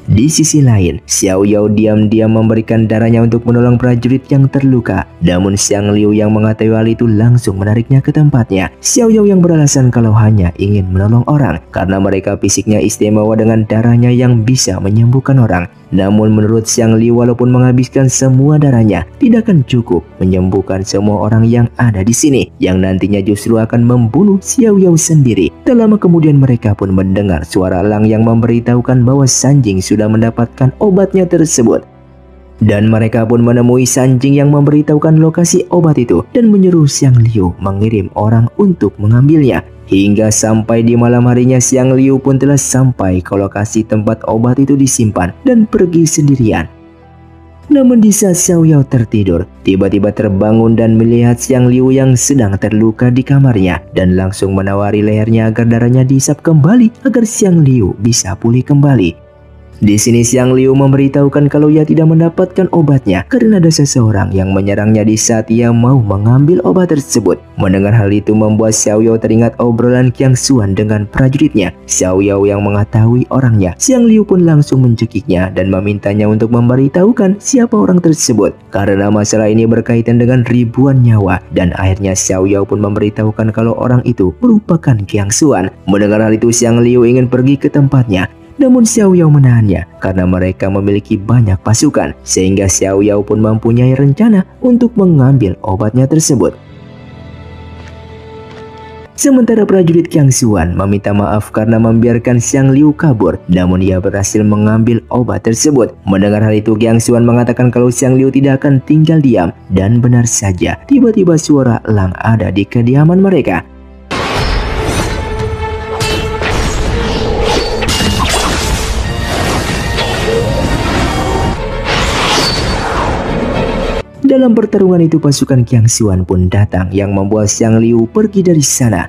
Di sisi lain, Xiao Yao diam-diam memberikan darahnya untuk menolong prajurit yang terluka. Namun Xiang Liu yang mengetahui hal itu langsung menariknya ke tempatnya. Xiao Yao yang beralasan kalau hanya ingin menolong orang karena mereka fisiknya istimewa dengan darahnya yang bisa menyembuhkan orang. Namun menurut Xiang Liu walaupun menghabiskan semua darahnya tidak akan cukup menyembuhkan semua orang yang ada di sini, yang nantinya justru akan membunuh Xiao Yao sendiri. Tak lama kemudian mereka pun mendengar suara elang yang memberitahukan bahwa Sanjing sudah mendapatkan obatnya tersebut. Dan mereka pun menemui Sanjing yang memberitahukan lokasi obat itu dan menyuruh Xiang Liu mengirim orang untuk mengambilnya. Hingga sampai di malam harinya Xiang Liu pun telah sampai ke lokasi tempat obat itu disimpan dan pergi sendirian. Namun di saat Xiao Yao tertidur, tiba-tiba terbangun dan melihat Xiang Liu yang sedang terluka di kamarnya dan langsung menawari lehernya agar darahnya dihisap kembali agar Xiang Liu bisa pulih kembali. Di sini Xiang Liu memberitahukan kalau ia tidak mendapatkan obatnya karena ada seseorang yang menyerangnya di saat ia mau mengambil obat tersebut. Mendengar hal itu membuat Xiao Yao teringat obrolan Qiang Xuan dengan prajuritnya. Xiao Yao yang mengetahui orangnya, Xiang Liu pun langsung mencekiknya dan memintanya untuk memberitahukan siapa orang tersebut karena masalah ini berkaitan dengan ribuan nyawa. Dan akhirnya Xiao Yao pun memberitahukan kalau orang itu merupakan Qiang Xuan. Mendengar hal itu Xiang Liu ingin pergi ke tempatnya. Namun Xiao Yao menahannya karena mereka memiliki banyak pasukan, sehingga Xiao Yao pun mempunyai rencana untuk mengambil obatnya tersebut. Sementara prajurit Qiang Xuan meminta maaf karena membiarkan Xiang Liu kabur, namun ia berhasil mengambil obat tersebut. Mendengar hal itu, Qiang Xuan mengatakan kalau Xiang Liu tidak akan tinggal diam, dan benar saja, tiba-tiba suara elang ada di kediaman mereka. Dalam pertarungan itu pasukan Qiang Xuan pun datang yang membuat Xiang Liu pergi dari sana.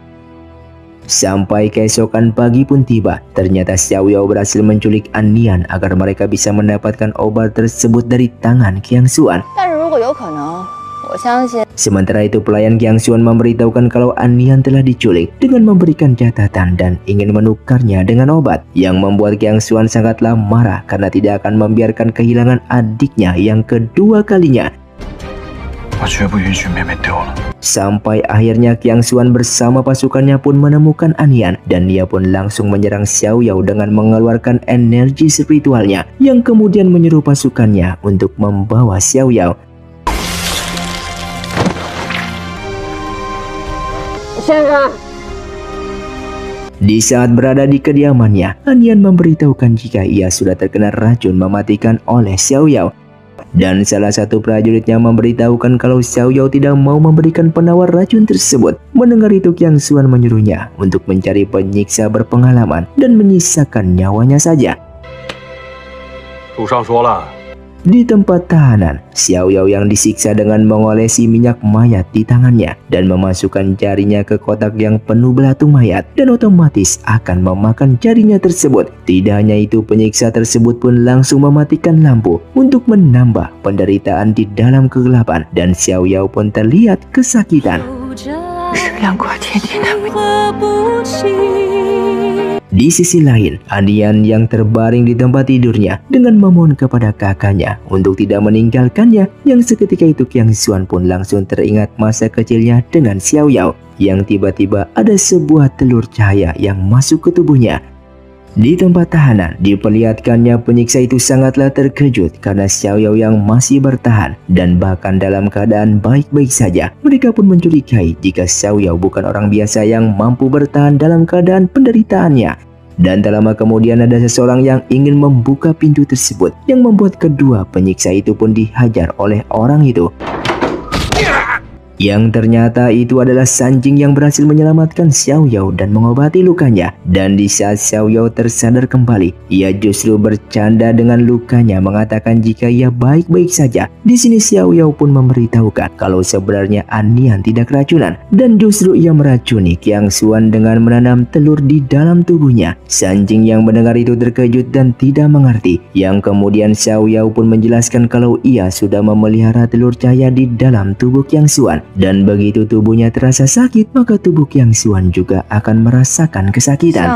Sampai keesokan pagi pun tiba, ternyata Xiao Yao berhasil menculik An Nian agar mereka bisa mendapatkan obat tersebut dari tangan Qiang Xuan. Sementara itu pelayan Qiang Xuan memberitahukan kalau An Nian telah diculik dengan memberikan catatan dan ingin menukarnya dengan obat, yang membuat Qiang Xuan sangatlah marah karena tidak akan membiarkan kehilangan adiknya yang kedua kalinya. Sampai akhirnya Qiang Xuan bersama pasukannya pun menemukan An Nian, dan dia pun langsung menyerang Xiao Yao dengan mengeluarkan energi spiritualnya, yang kemudian menyuruh pasukannya untuk membawa Xiao Yao. Di saat berada di kediamannya, An Nian memberitahukan jika ia sudah terkena racun mematikan oleh Xiao Yao. Dan salah satu prajuritnya memberitahukan kalau Xiao Yao tidak mau memberikan penawar racun tersebut. Mendengar itu, Qiang Xuan menyuruhnya untuk mencari penyiksa berpengalaman dan menyisakan nyawanya saja. Di tempat tahanan, Xiao Yao yang disiksa dengan mengolesi minyak mayat di tangannya dan memasukkan jarinya ke kotak yang penuh belatung mayat, dan otomatis akan memakan jarinya tersebut. Tidak hanya itu, penyiksa tersebut pun langsung mematikan lampu untuk menambah penderitaan di dalam kegelapan, dan Xiao Yao pun terlihat kesakitan. Di sisi lain, An Nian yang terbaring di tempat tidurnya dengan memohon kepada kakaknya untuk tidak meninggalkannya, yang seketika itu Qiang Xuan pun langsung teringat masa kecilnya dengan Xiao Yao, yang tiba-tiba ada sebuah telur cahaya yang masuk ke tubuhnya. Di tempat tahanan, diperlihatkannya penyiksa itu sangatlah terkejut karena Xiao Yao yang masih bertahan dan bahkan dalam keadaan baik-baik saja. Mereka pun mencurigai jika Xiao Yao bukan orang biasa yang mampu bertahan dalam keadaan penderitaannya. Dan tak lama kemudian ada seseorang yang ingin membuka pintu tersebut, yang membuat kedua penyiksa itu pun dihajar oleh orang itu. Yang ternyata itu adalah Sanjing yang berhasil menyelamatkan Xiao Yao dan mengobati lukanya. Dan di saat Xiao Yao tersadar kembali, ia justru bercanda dengan lukanya, mengatakan jika ia baik-baik saja. Di sini Xiao Yao pun memberitahukan kalau sebenarnya An Nian tidak keracunan, dan justru ia meracuni Qiang Xuan dengan menanam telur di dalam tubuhnya. Sanjing yang mendengar itu terkejut dan tidak mengerti, yang kemudian Xiao Yao pun menjelaskan kalau ia sudah memelihara telur cahaya di dalam tubuh Qiang Xuan. Dan begitu tubuhnya terasa sakit, maka tubuh Qiang Xuan juga akan merasakan kesakitan.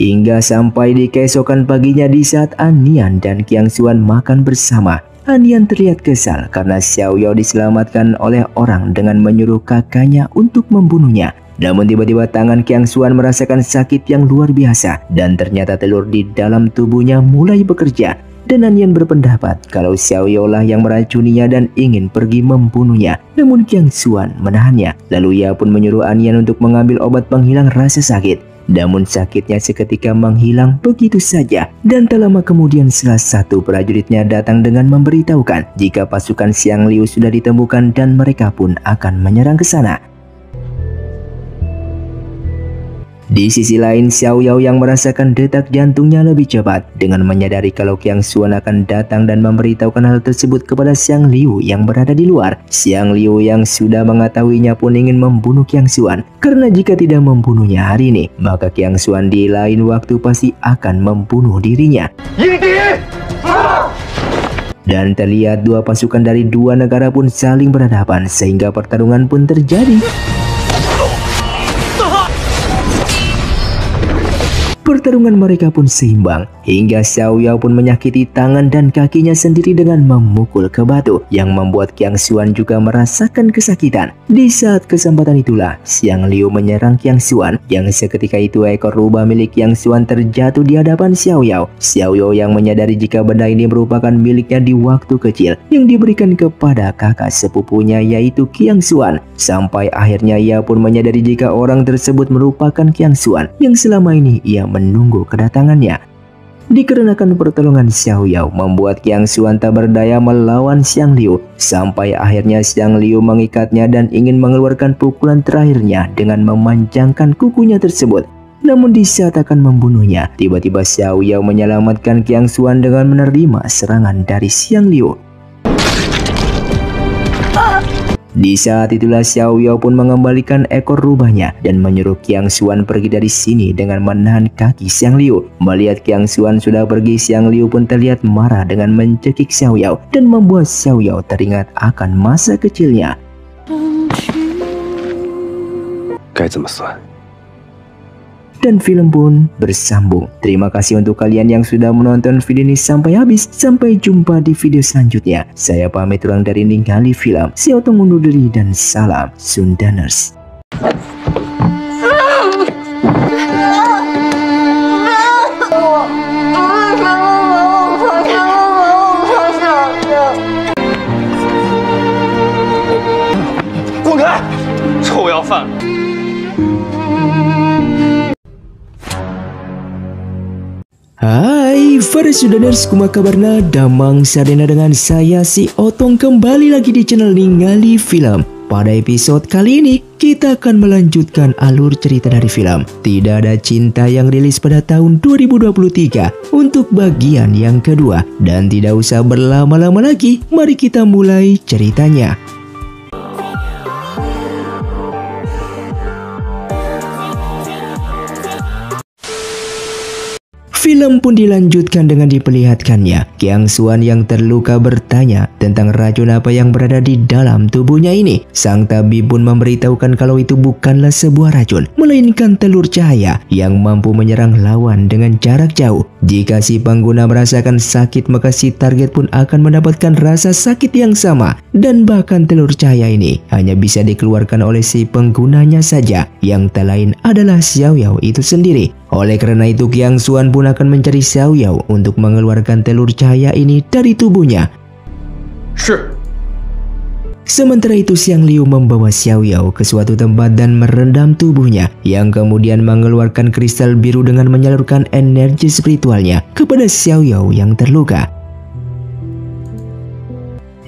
Hingga sampai di keesokan paginya, di saat An Nian dan Qiang Xuan makan bersama, An Nian terlihat kesal karena Xiao Yao diselamatkan oleh orang dengan menyuruh kakaknya untuk membunuhnya. Namun tiba-tiba tangan Qiang Xuan merasakan sakit yang luar biasa, dan ternyata telur di dalam tubuhnya mulai bekerja. Dan An Nian berpendapat kalau Xiao Yao lah yang meracuninya dan ingin pergi membunuhnya. Namun Qiang Xuan menahannya. Lalu ia pun menyuruh An Nian untuk mengambil obat penghilang rasa sakit. Namun sakitnya seketika menghilang begitu saja. Dan tak lama kemudian salah satu prajuritnya datang dengan memberitahukan jika pasukan Xiang Liu sudah ditemukan dan mereka pun akan menyerang ke sana. Di sisi lain, Xiao Yao yang merasakan detak jantungnya lebih cepat dengan menyadari kalau Qiang Xuan akan datang dan memberitahukan hal tersebut kepada Xiang Liu yang berada di luar. Xiang Liu yang sudah mengetahuinya pun ingin membunuh Qiang Xuan, karena jika tidak membunuhnya hari ini, maka Qiang Xuan di lain waktu pasti akan membunuh dirinya. Dan terlihat dua pasukan dari dua negara pun saling berhadapan sehingga pertarungan pun terjadi. Pertarungan mereka pun seimbang, hingga Xiao Yao pun menyakiti tangan dan kakinya sendiri dengan memukul ke batu, yang membuat Qiang Xuan juga merasakan kesakitan. Di saat kesempatan itulah, Xiang Liu menyerang Qiang Xuan, yang seketika itu ekor rubah milik Qiang Xuan terjatuh di hadapan Xiao Yao. Xiao Yao yang menyadari jika benda ini merupakan miliknya di waktu kecil, yang diberikan kepada kakak sepupunya yaitu Qiang Xuan. Sampai akhirnya ia pun menyadari jika orang tersebut merupakan Qiang Xuan, yang selama ini ia menunggu kedatangannya. Dikarenakan pertolongan Xiao Yao membuat Qiang Xuan tak berdaya melawan Xiang Liu, sampai akhirnya Xiang Liu mengikatnya dan ingin mengeluarkan pukulan terakhirnya dengan memanjangkan kukunya tersebut. Namun di saat akan membunuhnya, tiba-tiba Xiao Yao menyelamatkan Qiang Xuan dengan menerima serangan dari Xiang Liu. Di saat itulah Xiao Yao pun mengembalikan ekor rubahnya dan menyuruh Qiang Xuan pergi dari sini dengan menahan kaki Xiang Liu. Melihat Qiang Xuan sudah pergi, Xiang Liu pun terlihat marah dengan mencekik Xiao Yao dan membuat Xiao Yao teringat akan masa kecilnya. 该怎么算？ Dan film pun bersambung. Terima kasih untuk kalian yang sudah menonton video ini sampai habis. Sampai jumpa di video selanjutnya. Saya pamit kurang dari Ningali Film. Saya Otong undur diri dan salam Sundaners. Hai para Sundaners, kumaha kabarna? Damang sadena dengan saya si Otong kembali lagi di channel Ningali Film. Pada episode kali ini kita akan melanjutkan alur cerita dari film Tidak Ada Cinta yang rilis pada tahun 2023 untuk bagian yang kedua. Dan tidak usah berlama-lama lagi, mari kita mulai ceritanya. Film pun dilanjutkan dengan diperlihatkannya Qiang Xuan yang terluka bertanya tentang racun apa yang berada di dalam tubuhnya ini. Sang tabib pun memberitahukan kalau itu bukanlah sebuah racun, melainkan telur cahaya yang mampu menyerang lawan dengan jarak jauh. Jika si pengguna merasakan sakit, maka si target pun akan mendapatkan rasa sakit yang sama. Dan bahkan telur cahaya ini hanya bisa dikeluarkan oleh si penggunanya saja, yang tak lain adalah Xiao Yao itu sendiri. Oleh karena itu Qiang Xuan pun akan mencari Xiao Yao untuk mengeluarkan telur cahaya ini dari tubuhnya. Sementara itu Xiang Liu membawa Xiao Yao ke suatu tempat dan merendam tubuhnya, yang kemudian mengeluarkan kristal biru dengan menyalurkan energi spiritualnya kepada Xiao Yao yang terluka.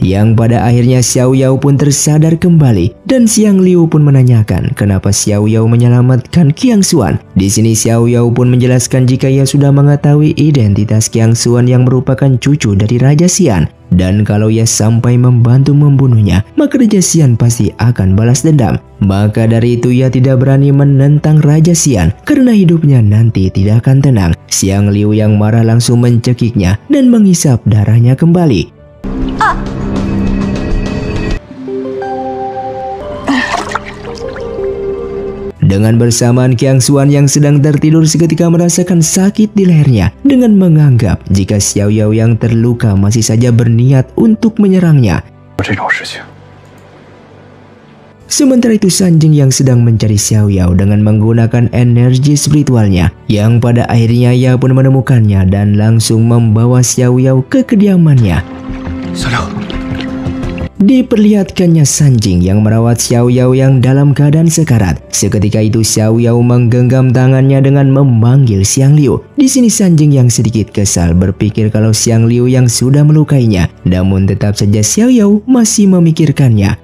Yang pada akhirnya Xiao Yao pun tersadar kembali dan Xiang Liu pun menanyakan kenapa Xiao Yao menyelamatkan Qiang Xuan. Di sini Xiao Yao pun menjelaskan jika ia sudah mengetahui identitas Qiang Xuan yang merupakan cucu dari Raja Xian, dan kalau ia sampai membantu membunuhnya, maka Raja Xian pasti akan balas dendam. Maka dari itu ia tidak berani menentang Raja Xian karena hidupnya nanti tidak akan tenang. Xiang Liu yang marah langsung mencekiknya dan menghisap darahnya kembali. Dengan bersamaan Qiang Xuan yang sedang tertidur seketika merasakan sakit di lehernya dengan menganggap jika Xiao Yao yang terluka masih saja berniat untuk menyerangnya. Sementara itu Sanjing yang sedang mencari Xiao Yao dengan menggunakan energi spiritualnya, yang pada akhirnya ia pun menemukannya dan langsung membawa Xiao Yao ke kediamannya. Diperlihatkannya Sanjing yang merawat Xiao Yao yang dalam keadaan sekarat. Seketika itu Xiao Yao menggenggam tangannya dengan memanggil Xiang Liu. Di sini Sanjing yang sedikit kesal berpikir kalau Xiang Liu yang sudah melukainya, namun tetap saja Xiao Yao masih memikirkannya.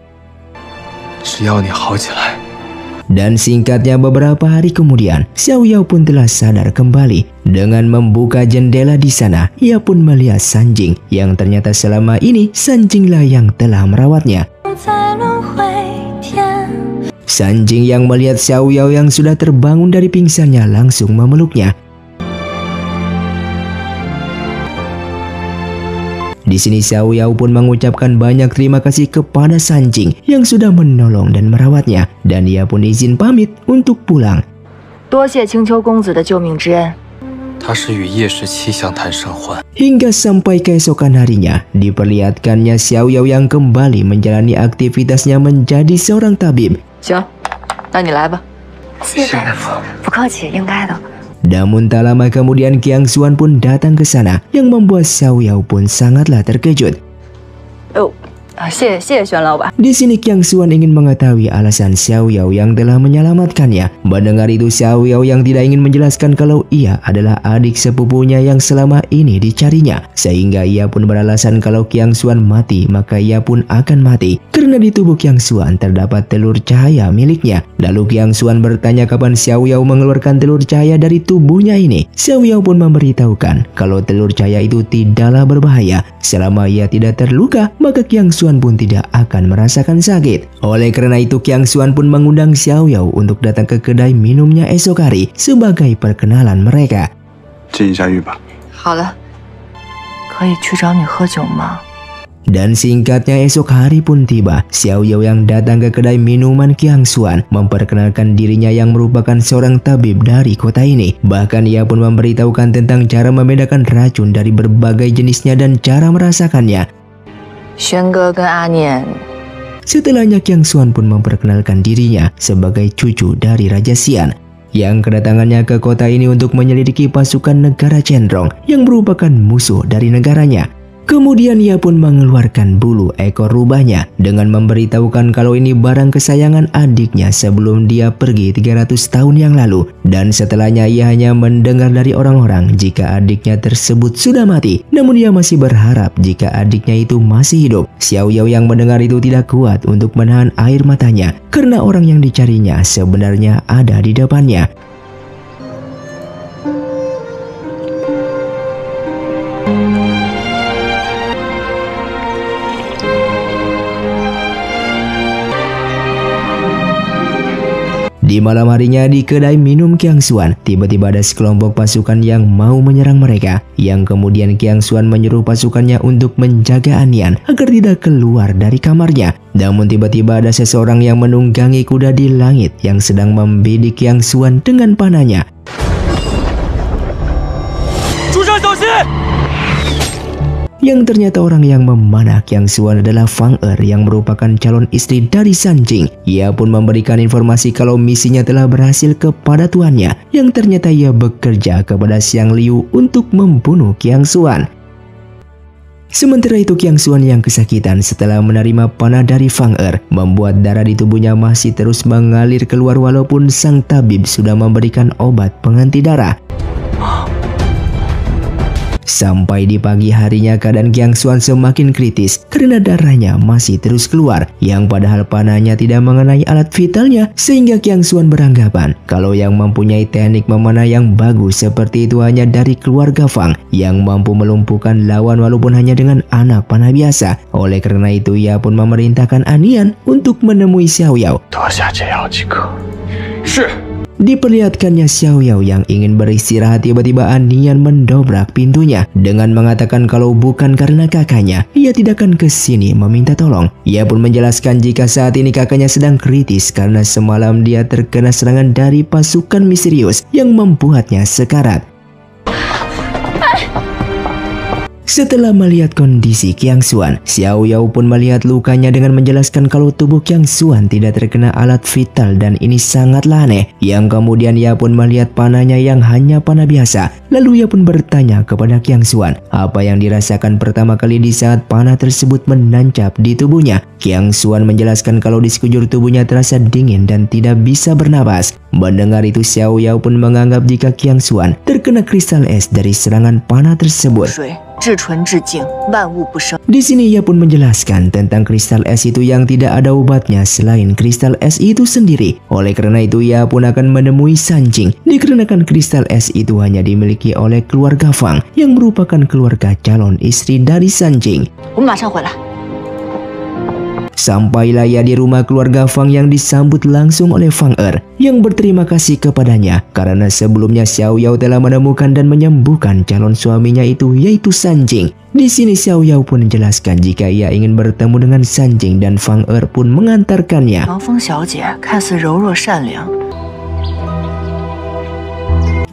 Dan singkatnya beberapa hari kemudian, Xiao Yao pun telah sadar kembali. Dengan membuka jendela di sana, ia pun melihat Sanjing yang ternyata selama ini Sanjinglah yang telah merawatnya. Sanjing yang melihat Xiao Yao yang sudah terbangun dari pingsannya langsung memeluknya. Di sini Xiao Yao pun mengucapkan banyak terima kasih kepada Sanjing yang sudah menolong dan merawatnya, dan ia pun izin pamit untuk pulang. 多谢青丘公子的救命之恩。他是与叶时七相谈甚欢。 Hingga sampai keesokan harinya, diperlihatkannya Xiao Yao yang kembali menjalani aktivitasnya menjadi seorang tabib. 行，那你来吧。谢谢大夫，不客气，应该的。 Namun tak lama kemudian Qiang Xuan pun datang ke sana, yang membuat Xiao Yao pun sangatlah terkejut. 谢谢玄老板。 Di sini Qiang Xuan ingin mengetahui alasan Xiao Yao yang telah menyelamatkannya. Mendengar itu Xiao Yao yang tidak ingin menjelaskan kalau ia adalah adik sepupunya yang selama ini dicarinya. Sehingga ia pun beralasan kalau Qiang Xuan mati maka ia pun akan mati. Karena di tubuh Qiang Xuan terdapat telur cahaya miliknya. Lalu Qiang Xuan bertanya kapan Xiao Yao mengeluarkan telur cahaya dari tubuhnya ini. Xiao Yao pun memberitahukan kalau telur cahaya itu tidaklah berbahaya. Selama ia tidak terluka maka Qiang Xuan pun tidak akan merasakan sakit. Oleh karena itu Qiang Xuan pun mengundang Xiao Yao untuk datang ke kedai minumnya esok hari sebagai perkenalan mereka. 进一下浴吧。好了，可以去找你喝酒吗？ Dan singkatnya esok hari pun tiba. Xiao Yao yang datang ke kedai minuman Qiang Xuan memperkenalkan dirinya yang merupakan seorang tabib dari kota ini. Bahkan ia pun memberitahukan tentang cara membedakan racun dari berbagai jenisnya dan cara merasakannya. 轩哥跟阿念， Setelahnya Qiang Xuan pun memperkenalkan dirinya sebagai cucu dari Raja Xian yang kedatangannya ke kota ini untuk menyelidiki pasukan negara Chenrong yang merupakan musuh dari negaranya. Kemudian ia pun mengeluarkan bulu ekor rubahnya dengan memberitahukan kalau ini barang kesayangan adiknya sebelum dia pergi 300 tahun yang lalu. Dan setelahnya ia hanya mendengar dari orang-orang jika adiknya tersebut sudah mati. Namun ia masih berharap jika adiknya itu masih hidup. Xiao Yao yang mendengar itu tidak kuat untuk menahan air matanya karena orang yang dicarinya sebenarnya ada di depannya. Di malam harinya di kedai minum Qiang Xuan, tiba-tiba ada sekelompok pasukan yang mau menyerang mereka. Yang kemudian Qiang Xuan menyuruh pasukannya untuk menjaga Anian agar tidak keluar dari kamarnya. Namun tiba-tiba ada seseorang yang menunggangi kuda di langit yang sedang membidik Qiang Xuan dengan panahnya. Yang ternyata orang yang memanah Qiang Xuan adalah Fang Er yang merupakan calon istri dari San Jing. Ia pun memberikan informasi kalau misinya telah berhasil kepada tuannya, yang ternyata ia bekerja kepada Xiang Liu untuk membunuh Qiang Xuan. Sementara itu Qiang Xuan yang kesakitan setelah menerima panah dari Fang Er membuat darah di tubuhnya masih terus mengalir keluar walaupun sang tabib sudah memberikan obat pengganti darah. Sampai di pagi harinya keadaan Qiang Xuan semakin kritis karena darahnya masih terus keluar yang padahal panahnya tidak mengenai alat vitalnya, sehingga Qiang Xuan beranggapan kalau yang mempunyai teknik memanah yang bagus seperti itu hanya dari keluarga Fang yang mampu melumpuhkan lawan walaupun hanya dengan anak panah biasa. Oleh karena itu ia pun memerintahkan Anian untuk menemui Xiao Yao. 多下解药即可。是。 Diperlihatkannya Xiao Yao yang ingin beristirahat, tiba-tiba Anian mendobrak pintunya dengan mengatakan kalau bukan karena kakaknya ia tidak akan ke sini meminta tolong. Ia pun menjelaskan jika saat ini kakaknya sedang kritis karena semalam dia terkena serangan dari pasukan misterius yang membuatnya sekarat. Setelah melihat kondisi Qiang Xuan, Xiao Yao pun melihat lukanya dengan menjelaskan kalau tubuh Qiang Xuan tidak terkena alat vital dan ini sangatlah aneh. Yang kemudian ia pun melihat panahnya yang hanya panah biasa. Lalu ia pun bertanya kepada Qiang Xuan apa yang dirasakan pertama kali di saat panah tersebut menancap di tubuhnya. Qiang Xuan menjelaskan kalau di sekujur tubuhnya terasa dingin dan tidak bisa bernapas. Mendengar itu Xiao Yao pun menganggap jika Qiang Xuan terkena kristal es dari serangan panah tersebut. Di sini ia pun menjelaskan tentang kristal es itu yang tidak ada obatnya selain kristal es itu sendiri. Oleh karena itu ia pun akan menemui San Jing dikarenakan kristal es itu hanya dimiliki oleh keluarga Fang yang merupakan keluarga calon istri dari San Jing. Sampailah ia di rumah keluarga Fang yang disambut langsung oleh Fang Er yang berterima kasih kepadanya karena sebelumnya Xiao Yao telah menemukan dan menyembuhkan calon suaminya itu yaitu San Jing. Di sini Xiao Yao pun menjelaskan jika ia ingin bertemu dengan San Jing dan Fang Er pun mengantarkannya.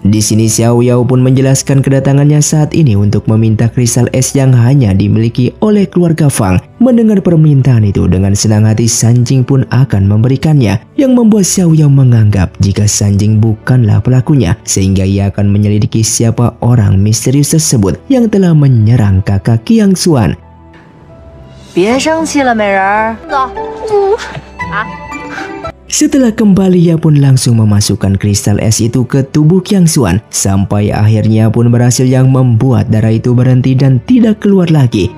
Di sini Xiao Yao pun menjelaskan kedatangannya saat ini untuk meminta kristal es yang hanya dimiliki oleh keluarga Fang. Mendengar permintaan itu dengan senang hati Sanjing pun akan memberikannya, yang membuat Xiao Yao menganggap jika Sanjing bukanlah pelakunya, sehingga ia akan menyelidiki siapa orang misterius tersebut yang telah menyerang kakak Qiang Xuan. 别生气了，美人儿。走。Setelah kembali, ia pun langsung memasukkan kristal es itu ke tubuh Qiang Xuan, sampai akhirnya pun berhasil yang membuat darah itu berhenti dan tidak keluar lagi.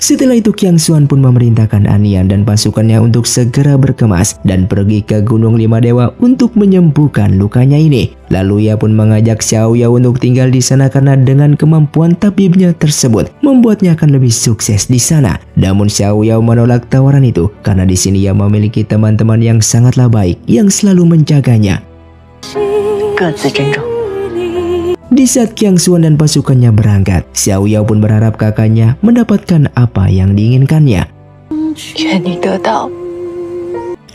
Setelah itu Qiang Xuan pun memerintahkan Anian dan pasukannya untuk segera berkemas dan pergi ke Gunung Lima Dewa untuk menyembuhkan lukanya ini. Lalu ia pun mengajak Xiao Yao untuk tinggal di sana karena dengan kemampuan tabibnya tersebut membuatnya akan lebih sukses di sana. Namun Xiao Yao menolak tawaran itu karena di sini ia memiliki teman-teman yang sangatlah baik yang selalu menjaganya. 各自珍重。 Di saat Qiang Xuan dan pasukannya berangkat, Xiao Yao pun berharap kakaknya mendapatkan apa yang diinginkannya. 愿你得到。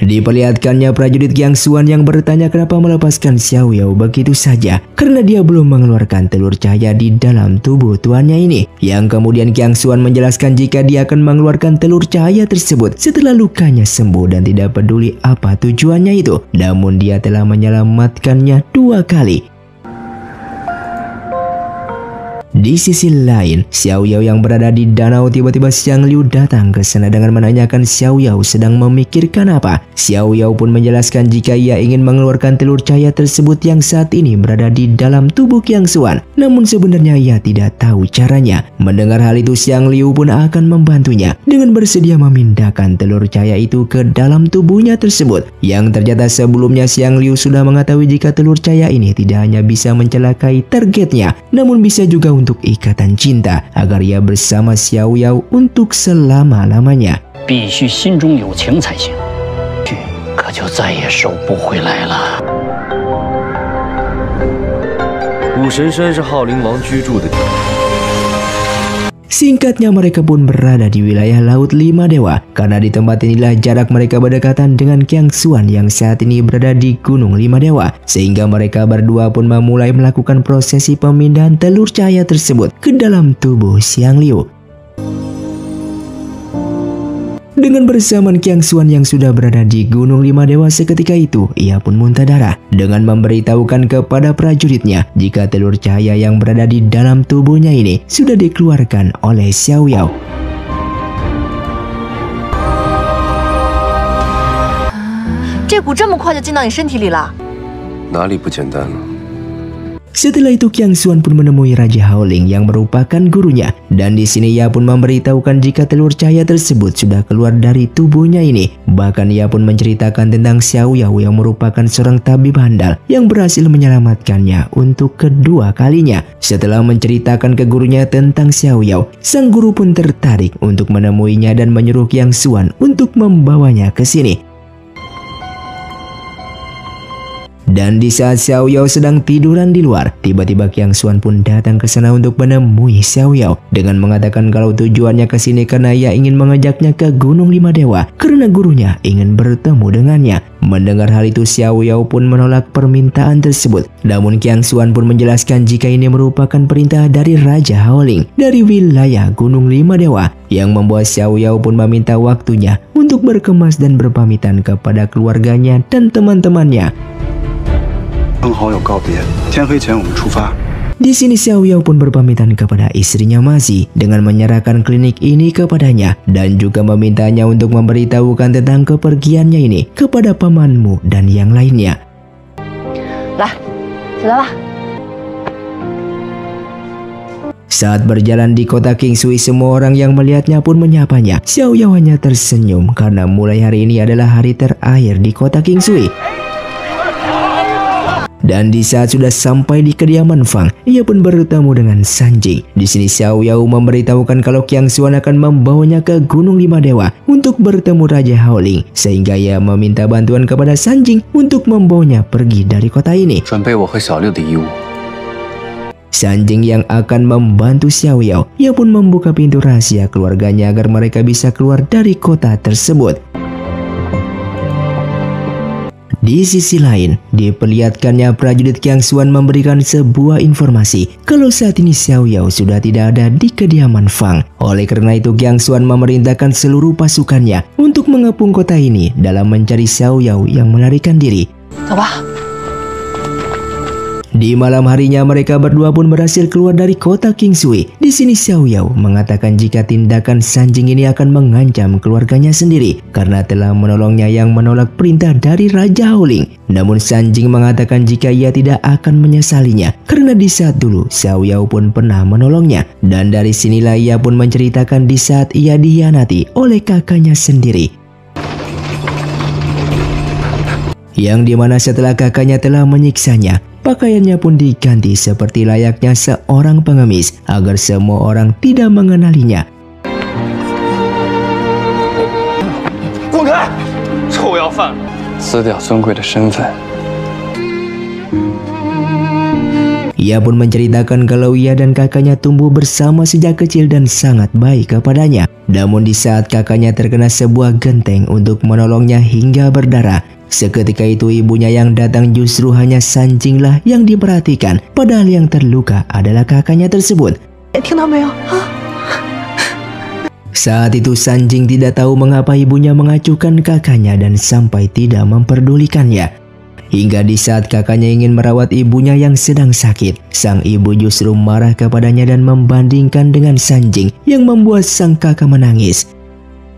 Diperlihatkannya prajurit Qiang Xuan yang bertanya kenapa melepaskan Xiao Yao begitu saja, karena dia belum mengeluarkan telur cahaya di dalam tubuh tuannya ini. Yang kemudian Qiang Xuan menjelaskan jika dia akan mengeluarkan telur cahaya tersebut setelah lukanya sembuh dan tidak peduli apa tujuannya itu. Namun dia telah menyelamatkannya 2 kali. Di sisi lain, Xiao Yao yang berada di danau tiba-tiba Xiang Liu datang ke sana dengan menanyakan Xiao Yao sedang memikirkan apa. Xiao Yao pun menjelaskan jika ia ingin mengeluarkan telur cahaya tersebut yang saat ini berada di dalam tubuh Qiang Xuan. Namun sebenarnya ia tidak tahu caranya. Mendengar hal itu Xiang Liu pun akan membantunya dengan bersedia memindahkan telur cahaya itu ke dalam tubuhnya tersebut. Yang ternyata sebelumnya Xiang Liu sudah mengetahui jika telur cahaya ini tidak hanya bisa mencelakai targetnya, namun bisa juga untuk ikatan cinta agar ia bersama Xiao Yao untuk selama-lamanya. 必须心中有情才行，可就再也收不回来了。武神山是昊灵王居住的地方。 Singkatnya mereka pun berada di wilayah Laut Lima Dewa, karena di tempat inilah jarak mereka berdekatan dengan Qiang Xuan yang saat ini berada di Gunung Lima Dewa, sehingga mereka berdua pun memulai melakukan prosesi pemindahan telur cahaya tersebut ke dalam tubuh Xiang Liu. Dengan bersamaan Qiang Xuan yang sudah berada di Gunung Lima Dewa seketika itu, ia pun muntah darah dengan memberitahukan kepada prajuritnya jika telur cahaya yang berada di dalam tubuhnya ini sudah dikeluarkan oleh Xiao Yao.这股这么快就进到你身体里了？哪里不简单了？ Setelah itu Qiang Xuan pun menemui Raja Haoling yang merupakan gurunya, dan di sini ia pun memberitahukan jika telur cahaya tersebut sudah keluar dari tubuhnya ini. Bahkan ia pun menceritakan tentang Xiao Yao yang merupakan seorang tabib handal yang berhasil menyelamatkannya untuk kedua kalinya. Setelah menceritakan ke gurunya tentang Xiao Yao, sang guru pun tertarik untuk menemuinya dan menyuruh Qiang Xuan untuk membawanya ke sini. Dan di saat Xiao Yao sedang tiduran di luar, tiba-tiba Qiang Xuan pun datang ke sana untuk menemui Xiao Yao dengan mengatakan kalau tujuannya ke sini karena ia ingin mengajaknya ke Gunung Lima Dewa karena gurunya ingin bertemu dengannya. Mendengar hal itu Xiao Yao pun menolak permintaan tersebut. Namun Qiang Xuan pun menjelaskan jika ini merupakan perintah dari Raja Haoling dari wilayah Gunung Lima Dewa, yang membuat Xiao Yao pun meminta waktunya untuk berkemas dan berpamitan kepada keluarganya dan teman-temannya. 跟好友告别，天黑前我们出发。 Di sini Xiao Yao pun berpamitan kepada istrinya Mazi dengan menyerahkan klinik ini kepadanya dan juga memintanya untuk memberitahukan tentang kepergiannya ini kepada pamanmu dan yang lainnya. 来，起来吧。 Saat berjalan di kota Qingsui, semua orang yang melihatnya pun menyapanya. Xiao Yao hanya tersenyum karena mulai hari ini adalah hari terakhir di kota Qingsui. Dan di saat sudah sampai di kediaman Fang, ia pun bertemu dengan Sanjing. Di sini Xiao Yao memberitahukan kalau Qiang Xuan akan membawanya ke Gunung Lima Dewa untuk bertemu Raja Haoling, sehingga ia meminta bantuan kepada Sanjing untuk membawanya pergi dari kota ini. 准备我和小六的衣物。 Sanjing yang akan membantu Xiao Yao, ia pun membuka pintu rahasia keluarganya agar mereka bisa keluar dari kota tersebut. Di sisi lain, diperlihatkannya prajurit Qiang Xuan memberikan sebuah informasi kalau saat ini Xiao Yao sudah tidak ada di kediaman Fang. Oleh karena itu Qiang Xuan memerintahkan seluruh pasukannya untuk mengepung kota ini dalam mencari Xiao Yao yang melarikan diri. 走吧。 Di malam harinya mereka berdua pun berhasil keluar dari kota Qingshui. Di sini Xiao Yao mengatakan jika tindakan Sanjing ini akan mengancam keluarganya sendiri karena telah menolongnya yang menolak perintah dari Raja Haoling. Namun Sanjing mengatakan jika ia tidak akan menyesalinya karena di saat dulu Xiao Yao pun pernah menolongnya. Dan dari sinilah ia pun menceritakan di saat ia dihianati oleh kakaknya sendiri. Yang dimana setelah kakaknya telah menyiksanya, pakaiannya pun diganti seperti layaknya seorang pengemis agar semua orang tidak mengenalinya. 滚开！臭要饭！ 撕掉尊贵的身份。 Ia pun menceritakan kalau ia dan kakaknya tumbuh bersama sejak kecil dan sangat baik kepadanya. Namun di saat kakaknya terkena sebuah genteng untuk menolongnya hingga berdarah, seketika itu ibunya yang datang justru hanya Sanjinglah yang diperhatikan, padahal yang terluka adalah kakaknya tersebut. 听到没有啊？ Saat itu Sanjing tidak tahu mengapa ibunya mengacuhkan kakaknya dan sampai tidak memperdulikannya. Hingga di saat kakaknya ingin merawat ibunya yang sedang sakit, sang ibu justru marah kepadanya dan membandingkan dengan Sanjing yang membuat sang kakak menangis.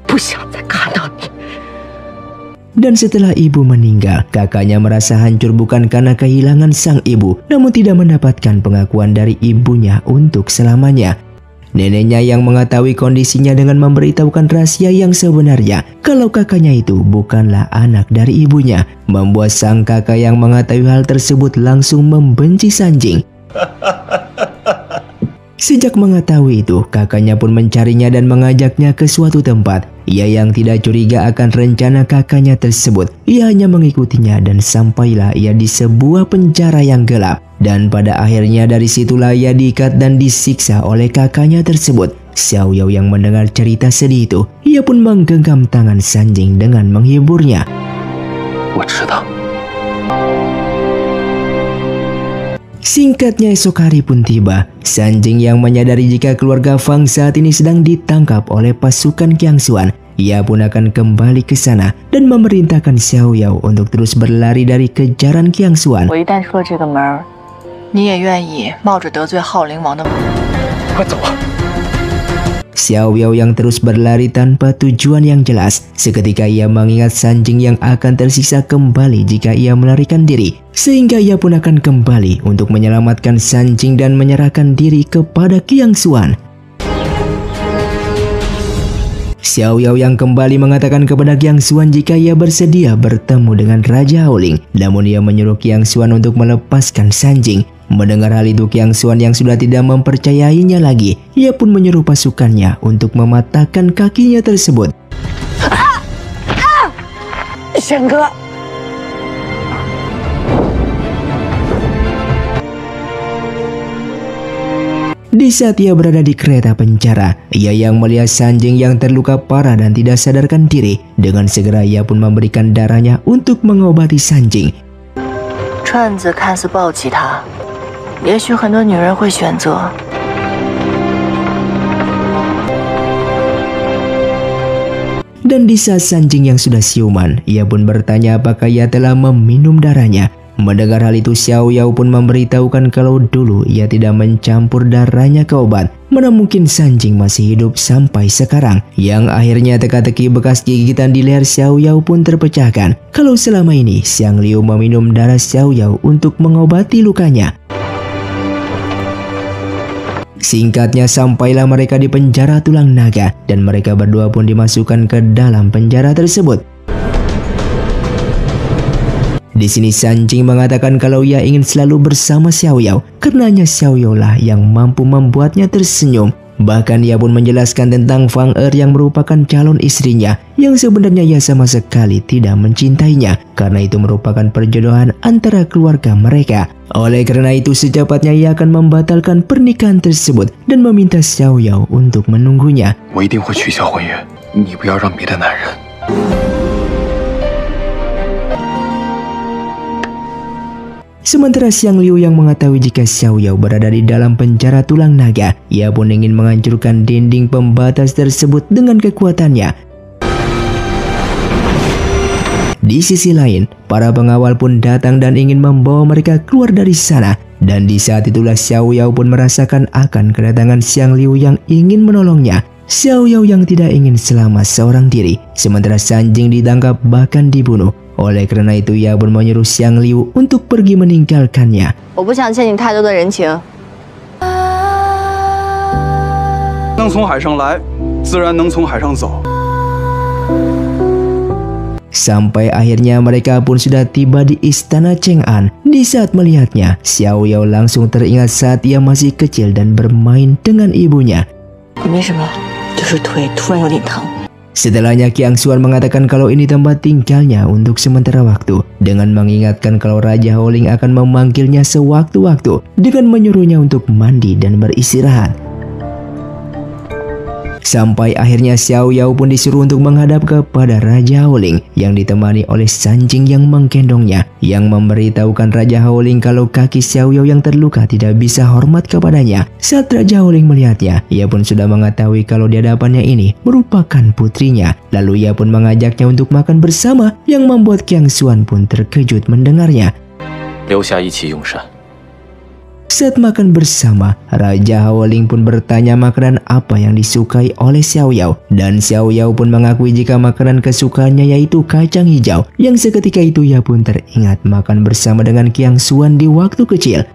不想再看到你。 Dan setelah ibu meninggal, kakaknya merasa hancur bukan karena kehilangan sang ibu, namun tidak mendapatkan pengakuan dari ibunya untuk selamanya. Neneknya yang mengetahui kondisinya dengan memberitahukan rahasia yang sebenarnya kalau kakaknya itu bukanlah anak dari ibunya, membuat sang kakak yang mengetahui hal tersebut langsung membenci Sanjing. Sejak mengetahui itu, kakaknya pun mencarinya dan mengajaknya ke suatu tempat. Ia yang tidak curiga akan rencana kakaknya tersebut. Ia hanya mengikutinya dan sampailah ia di sebuah penjara yang gelap. Dan pada akhirnya dari situlah ia diikat dan disiksa oleh kakaknya tersebut. Xiao Yao yang mendengar cerita sedih itu, ia pun menggenggam tangan Sanjing dengan menghiburnya. 我知道。 Singkatnya esok hari pun tiba. Sanjing yang menyadari jika keluarga Fang saat ini sedang ditangkap oleh pasukan Qiang Xuan. Ia pun akan kembali ke sana dan memerintahkan Xiao Yao untuk terus berlari dari kejaran Qiang Xuan. 我一旦出了这个门儿，你也愿意冒着得罪浩灵王的？ 快走啊！ Xiao Yao yang terus berlari tanpa tujuan yang jelas. Seketika ia mengingat Sanjing yang akan tersiksa kembali jika ia melarikan diri. Sehingga ia pun akan kembali untuk menyelamatkan Sanjing dan menyerahkan diri kepada Qiang Xuan. Xiao Yao yang kembali mengatakan kepada Qiang Xuan jika ia bersedia bertemu dengan Raja Haoling. Namun ia menyuruh Qiang Xuan untuk melepaskan Sanjing. Mendengar hal itu Qiang Xuan yang sudah tidak mempercayainya lagi, ia pun menyuruh pasukannya untuk mematahkan kakinya tersebut. 轩哥， Di saat ia berada di kereta penjara, ia yang melihat Sanjing yang terluka parah dan tidak sadarkan diri. Dengan segera ia pun memberikan darahnya untuk mengobati Sanjing. 串子看似抱起他，也许很多女人会选择。 Dan di saat Sanjing yang sudah siuman, ia pun bertanya apakah ia telah meminum darahnya. Mendengar hal itu Xiao Yao pun memberitahukan kalau dulu ia tidak mencampur darahnya ke obat. Mana mungkin Sanjing masih hidup sampai sekarang. Yang akhirnya teka-teki bekas gigitan di leher Xiao Yao pun terpecahkan. Kalau selama ini Xiang Liu meminum darah Xiao Yao untuk mengobati lukanya. Singkatnya sampailah mereka di penjara tulang naga dan mereka berdua pun dimasukkan ke dalam penjara tersebut. Di sini Sanjing mengatakan kalau ia ingin selalu bersama Xiao Yao karena hanya Xiao Yao lah yang mampu membuatnya tersenyum. Bahkan ia pun menjelaskan tentang Fang Er yang merupakan calon istrinya yang sebenarnya ia sama sekali tidak mencintainya karena itu merupakan perjodohan antara keluarga mereka. Oleh karena itu secepatnya ia akan membatalkan pernikahan tersebut dan meminta Xiao Yao untuk menunggunya. 我一定会取消婚约，你不要让别的男人。Sementara Xiang Liu yang mengetahui jika Xiao Yao berada di dalam penjara tulang naga, ia pun ingin menghancurkan dinding pembatas tersebut dengan kekuatannya. Di sisi lain, para pengawal pun datang dan ingin membawa mereka keluar dari sana. Dan di saat itulah Xiao Yao pun merasakan akan kedatangan Xiang Liu yang ingin menolongnya. Xiao Yao yang tidak ingin selamat seorang diri, sementara Sanjing ditangkap bahkan dibunuh. Oleh karena itu ia pun menyuruh Xiang Liu untuk pergi meninggalkannya. Sampai akhirnya mereka pun sudah tiba di istana Cheng'an. Di saat melihatnya, Xiao Yao langsung teringat saat ia masih kecil dan bermain dengan ibunya. Setelahnya Qiang Xuan mengatakan kalau ini tempat tinggalnya untuk sementara waktu, dengan mengingatkan kalau Raja Haoling akan memanggilnya sewaktu-waktu dengan menyuruhnya untuk mandi dan beristirahat. Sampai akhirnya Xiao Yao pun disuruh untuk menghadap kepada Raja Haoling yang ditemani oleh Sanjing yang menggendongnya, yang memberitahukan Raja Haoling kalau kaki Xiao Yao yang terluka tidak bisa hormat kepadanya. Saat Raja Haoling melihatnya, ia pun sudah mengetahui kalau di hadapannya ini merupakan putrinya. Lalu ia pun mengajaknya untuk makan bersama, yang membuat Qiang Xuan pun terkejut mendengarnya. Saat makan bersama, Raja Haoling pun bertanya makanan apa yang disukai oleh Xiao Yao. Dan Xiao Yao pun mengakui jika makanan kesukaannya yaitu kacang hijau. Yang seketika itu ia pun teringat makan bersama dengan Qiang Xuan di waktu kecil.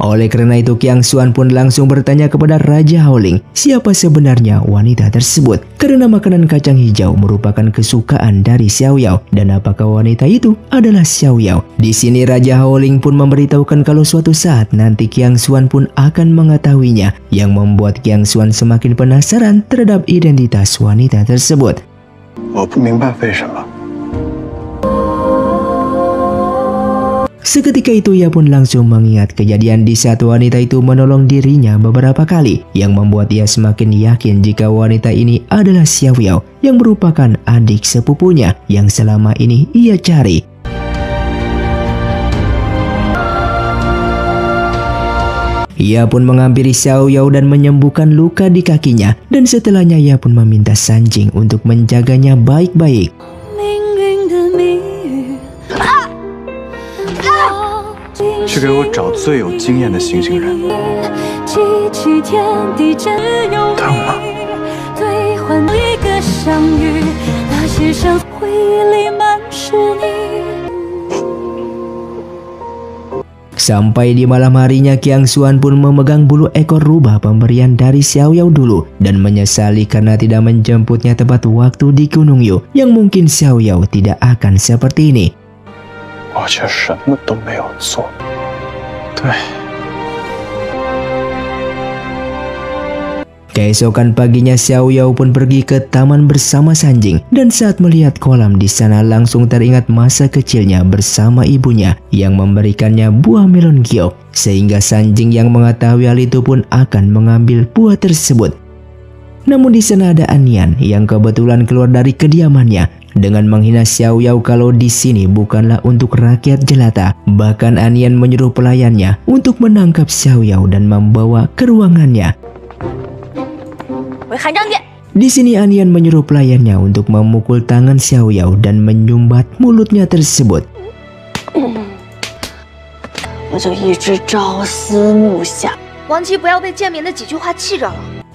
Oleh karena itu Qiang Xuan pun langsung bertanya kepada Raja Haoling siapa sebenarnya wanita tersebut, karena makanan kacang hijau merupakan kesukaan dari Xiao Yao, dan apakah wanita itu adalah Xiao Yao. Di sini Raja Haoling pun memberitahukan kalau suatu saat nanti Qiang Xuan pun akan mengetahuinya, yang membuat Qiang Xuan semakin penasaran terhadap identitas wanita tersebut. Seketika itu ia pun langsung mengingat kejadian di saat wanita itu menolong dirinya beberapa kali, yang membuat ia semakin yakin jika wanita ini adalah Xiao Yao yang merupakan adik sepupunya yang selama ini ia cari. Ia pun menghampiri Xiao Yao dan menyembuhkan luka di kakinya, dan setelahnya ia pun meminta Sanjing untuk menjaganya baik-baik. Sampai di malam harinya Qiang Xuan pun memegang bulu ekor rubah pemberian dari Xiao Yao dulu, dan menyesali karena tidak menjemputnya tepat waktu di Gunung Yu, yang mungkin Xiao Yao tidak akan seperti ini. Keesokan paginya Xiao Yao pun pergi ke taman bersama Sanjing, dan saat melihat kolam di sana langsung teringat masa kecilnya bersama ibunya yang memberikannya buah melon giok, sehingga Sanjing yang mengetahui hal itu pun akan mengambil buah tersebut. Namun di sana ada Anian yang kebetulan keluar dari kediamannya dengan menghina Xiao Yao kalau di sini bukanlah untuk rakyat jelata. Bahkan Anian menyuruh pelayannya untuk menangkap Xiao Yao dan membawa ke ruangannya. Di sini Anian menyuruh pelayannya untuk memukul tangan Xiao Yao dan menyumbat mulutnya tersebut.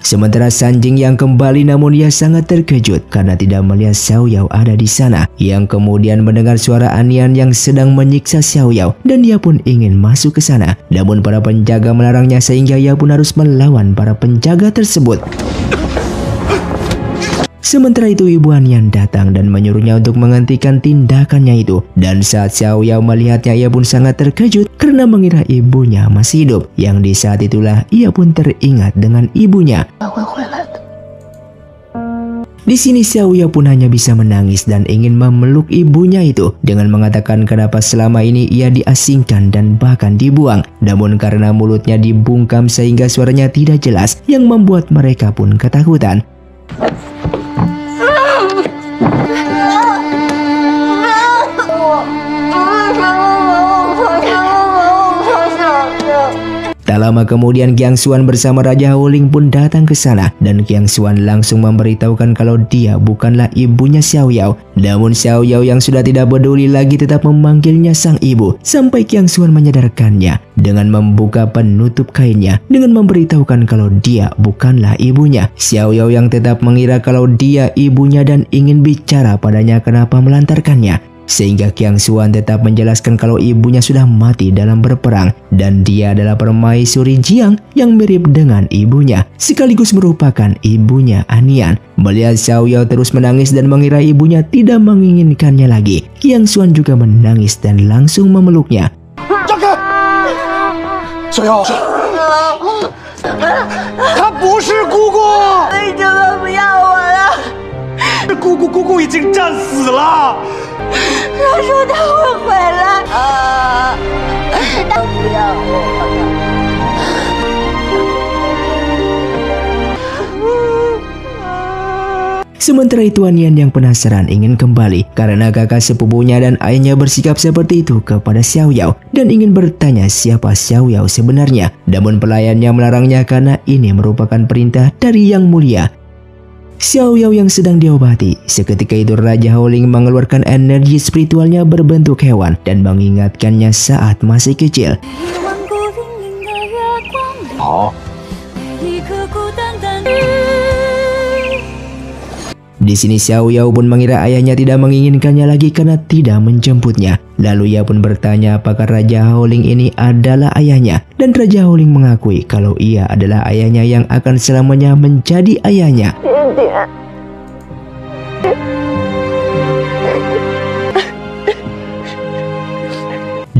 Sementara Sanjing yang kembali namun ia sangat terkejut karena tidak melihat Xiao Yao ada di sana, yang kemudian mendengar suara Anian yang sedang menyiksa Xiao Yao, dan ia pun ingin masuk ke sana. Namun para penjaga melarangnya sehingga ia pun harus melawan para penjaga tersebut. Sementara itu ibu Anian datang dan menyuruhnya untuk menghentikan tindakannya itu. Dan saat Xiao Yao melihatnya ia pun sangat terkejut karena mengira ibunya masih hidup. Yang di saat itulah ia pun teringat dengan ibunya. Di sini Xiao Yao pun hanya bisa menangis dan ingin memeluk ibunya itu dengan mengatakan kenapa selama ini ia diasingkan dan bahkan dibuang. Namun karena mulutnya dibungkam sehingga suaranya tidak jelas, yang membuat mereka pun ketakutan. Tak lama kemudian Qiang Xuan bersama Raja Haoling pun datang ke sana dan Qiang Xuan langsung memberitahukan kalau dia bukanlah ibunya Xiao Yao. Namun Xiao Yao yang sudah tidak peduli lagi tetap memanggilnya sang ibu sampai Qiang Xuan menyadarkannya dengan membuka penutup kainnya dengan memberitahukan kalau dia bukanlah ibunya. Xiao Yao yang tetap mengira kalau dia ibunya dan ingin bicara padanya kenapa melantarkannya. Sehingga Qiang Xuan tetap menjelaskan kalau ibunya sudah mati dalam berperang dan dia adalah permaisuri Jiang yang mirip dengan ibunya, sekaligus merupakan ibunya Anian. Melihat Xiao Yao terus menangis dan mengira ibunya tidak menginginkannya lagi, Qiang Xuan juga menangis dan langsung memeluknya. Xiao Yao， 他不是姑姑，为什么不要我了？姑姑已经战死了。 他说他会回来啊！他不要我。 Sementara itu Anian yang penasaran ingin kembali karena kakak sepupunya dan ayahnya bersikap seperti itu kepada Xiao Yao dan ingin bertanya siapa Xiao Yao sebenarnya. Namun pelayannya melarangnya karena ini merupakan perintah dari Yang Mulia. Xiao Yao yang sedang diobati. Seketika itu Raja Haoling mengeluarkan energi spiritualnya berbentuk hewan dan mengingatkannya saat masih kecil. Di sini Xiao Yao pun mengira ayahnya tidak menginginkannya lagi karena tidak menjemputnya. Lalu ia pun bertanya apakah Raja Haoling ini adalah ayahnya. Dan Raja Haoling mengakui kalau ia adalah ayahnya yang akan selamanya menjadi ayahnya.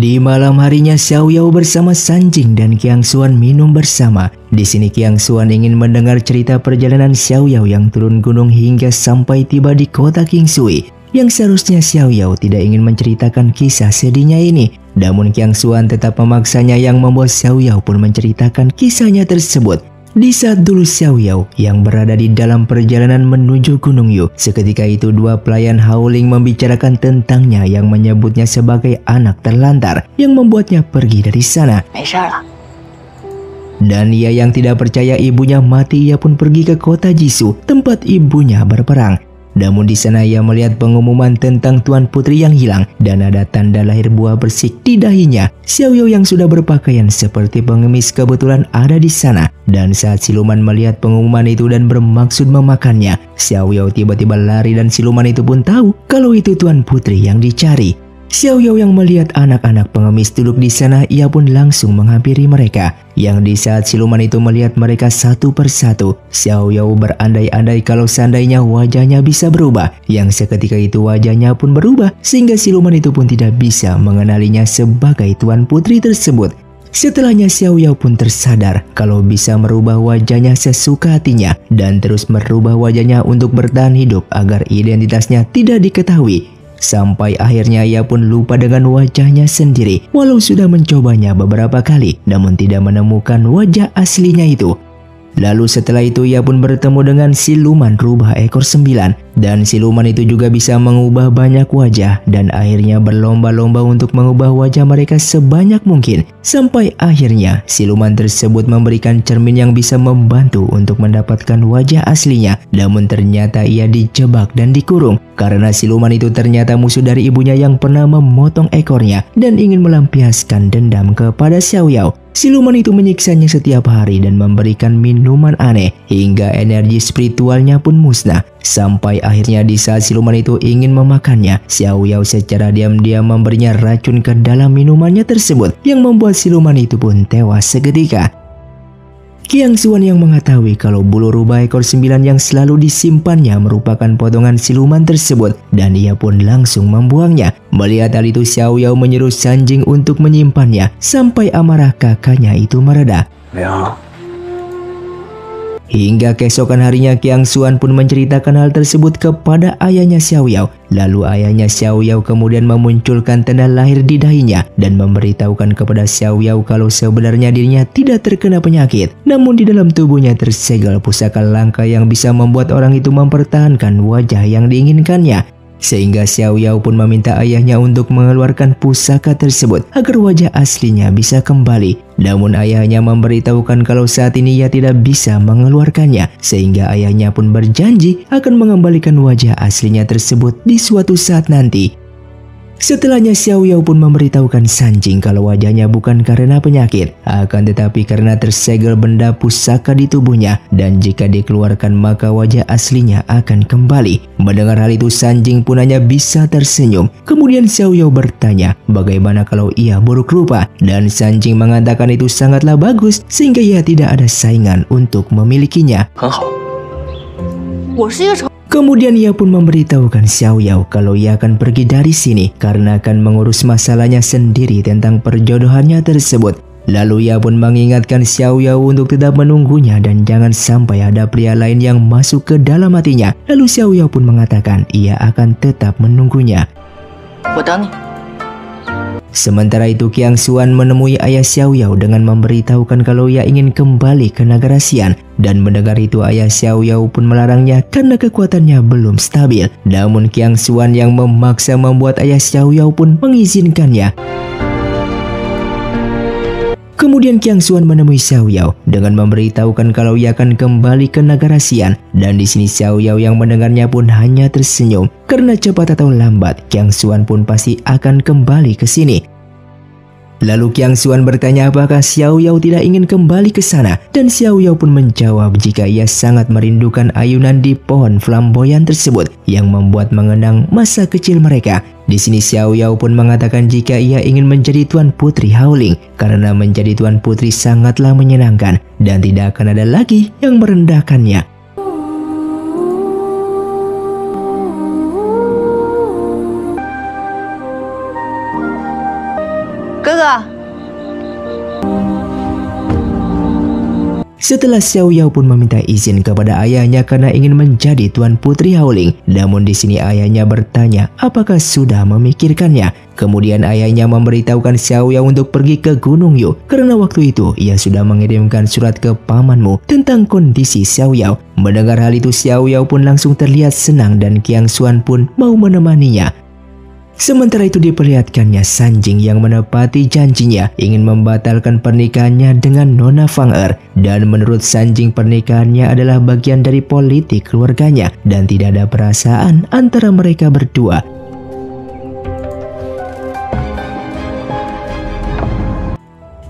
Di malam harinya Xiao Yao bersama Sanjing dan Qiang Xuan minum bersama. Di sini Qiang Xuan ingin mendengar cerita perjalanan Xiao Yao yang turun gunung hingga sampai tiba di kota Qingsui. Yang seharusnya Xiao Yao tidak ingin menceritakan kisah sedihnya ini. Namun Qiang Xuan tetap memaksanya yang membuat Xiao Yao pun menceritakan kisahnya tersebut. Di saat dulu Xiao Yao yang berada di dalam perjalanan menuju Gunung Yu, seketika itu dua pelayan Haoling membicarakan tentangnya yang menyebutnya sebagai anak terlantar yang membuatnya pergi dari sana. Dan ia yang tidak percaya ibunya mati, ia pun pergi ke kota Jisoo tempat ibunya berperang. Namun di sana ia melihat pengumuman tentang Tuan Putri yang hilang dan ada tanda lahir buah bersih di dahinya. Xiao Yao yang sudah berpakaian seperti pengemis kebetulan ada di sana. Dan saat siluman melihat pengumuman itu dan bermaksud memakannya, Xiao Yao tiba-tiba lari dan siluman itu pun tahu kalau itu Tuan Putri yang dicari. Xiao Yao yang melihat anak-anak pengemis duduk di sana, ia pun langsung menghampiri mereka. Yang di saat siluman itu melihat mereka satu persatu, Xiao Yao berandai-andai kalau seandainya wajahnya bisa berubah. Yang seketika itu wajahnya pun berubah sehingga siluman itu pun tidak bisa mengenalinya sebagai Tuan Putri tersebut. Setelahnya Xiao Yao pun tersadar kalau bisa merubah wajahnya sesuka hatinya dan terus merubah wajahnya untuk bertahan hidup agar identitasnya tidak diketahui. Sampai akhirnya ia pun lupa dengan wajahnya sendiri walau sudah mencobanya beberapa kali namun tidak menemukan wajah aslinya itu. Lalu setelah itu ia pun bertemu dengan siluman rubah ekor 9 dan siluman itu juga bisa mengubah banyak wajah dan akhirnya berlomba-lomba untuk mengubah wajah mereka sebanyak mungkin. Sampai akhirnya siluman tersebut memberikan cermin yang bisa membantu untuk mendapatkan wajah aslinya. Namun ternyata ia dijebak dan dikurung karena siluman itu ternyata musuh dari ibunya yang pernah memotong ekornya dan ingin melampiaskan dendam kepada Xiao Yao. Siluman itu menyiksanya setiap hari dan memberikan minuman aneh hingga energi spiritualnya pun musnah. Sampai akhirnya di saat siluman itu ingin memakannya, Xiao Yao secara diam-diam memberinya racun ke dalam minumannya tersebut yang membuat siluman itu pun tewas seketika. Qiang Xuan yang mengetahui kalau bulu rubah ekor 9 yang selalu disimpannya merupakan potongan siluman tersebut dan ia pun langsung membuangnya. Melihat hal itu Xiao Yao menyuruh Sanjing untuk menyimpannya sampai amarah kakaknya itu mereda. Hingga keesokan harinya Qiang Xuan pun menceritakan hal tersebut kepada ayahnya Xiao Yao. Lalu ayahnya Xiao Yao kemudian memunculkan tanda lahir di dahinya dan memberitahukan kepada Xiao Yao kalau sebenarnya dirinya tidak terkena penyakit. Namun di dalam tubuhnya tersegel pusaka langka yang bisa membuat orang itu mempertahankan wajah yang diinginkannya. Sehingga Xiao Yao pun meminta ayahnya untuk mengeluarkan pusaka tersebut agar wajah aslinya bisa kembali. Namun ayahnya memberitahukan kalau saat ini ia tidak bisa mengeluarkannya, sehingga ayahnya pun berjanji akan mengembalikan wajah aslinya tersebut di suatu saat nanti. Setelahnya Xiao Yao pun memberitahukan Sanjing kalau wajahnya bukan karena penyakit, akan tetapi karena tersegel benda pusaka di tubuhnya, dan jika dikeluarkan maka wajah aslinya akan kembali. Mendengar hal itu Sanjing pun hanya bisa tersenyum. Kemudian Xiao Yao bertanya bagaimana kalau ia buruk rupa, dan Sanjing mengatakan itu sangatlah bagus sehingga ia tidak ada saingan untuk memilikinya. Kemudian ia pun memberitahukan Xiao Yao kalau ia akan pergi dari sini karena akan mengurus masalahnya sendiri tentang perjodohannya tersebut. Lalu ia pun mengingatkan Xiao Yao untuk tetap menunggunya dan jangan sampai ada pria lain yang masuk ke dalam hatinya. Lalu Xiao Yao pun mengatakan ia akan tetap menunggunya. Sementara itu Qiang Xuan menemui ayah Xiao Yao dengan memberitahukan kalau ia ingin kembali ke negara Xian. Dan mendengar itu ayah Xiao Yao pun melarangnya karena kekuatannya belum stabil. Namun Qiang Xuan yang memaksa membuat ayah Xiao Yao pun mengizinkannya. Kemudian Qiang Xuan menemui Xiao Yao dengan memberitahukan kalau ia akan kembali ke negara Xian. Dan di sini Xiao Yao yang mendengarnya pun hanya tersenyum karena cepat atau lambat Qiang Xuan pun pasti akan kembali ke sini. Lalu Qiang Xuan bertanya apakah Xiao Yao tidak ingin kembali ke sana, dan Xiao Yao pun menjawab jika ia sangat merindukan ayunan di pohon flamboyan tersebut yang membuat mengenang masa kecil mereka. Di sini Xiao Yao pun mengatakan jika ia ingin menjadi Tuan Putri Haoling karena menjadi Tuan Putri sangatlah menyenangkan dan tidak akan ada lagi yang merendahkannya. Setelah Xiao Yao pun meminta izin kepada ayahnya karena ingin menjadi Tuan Putri Haoling. Namun di sini ayahnya bertanya apakah sudah memikirkannya. Kemudian ayahnya memberitahukan Xiao Yao untuk pergi ke Gunung Yu karena waktu itu ia sudah mengirimkan surat ke pamanmu tentang kondisi Xiao Yao. Mendengar hal itu Xiao Yao pun langsung terlihat senang dan Qiang Xuan pun mau menemaninya. Sementara itu diperlihatkannya Sanjing yang menepati janjinya ingin membatalkan pernikahannya dengan Nona Fang Er. Dan menurut Sanjing pernikahannya adalah bagian dari politik keluarganya dan tidak ada perasaan antara mereka berdua.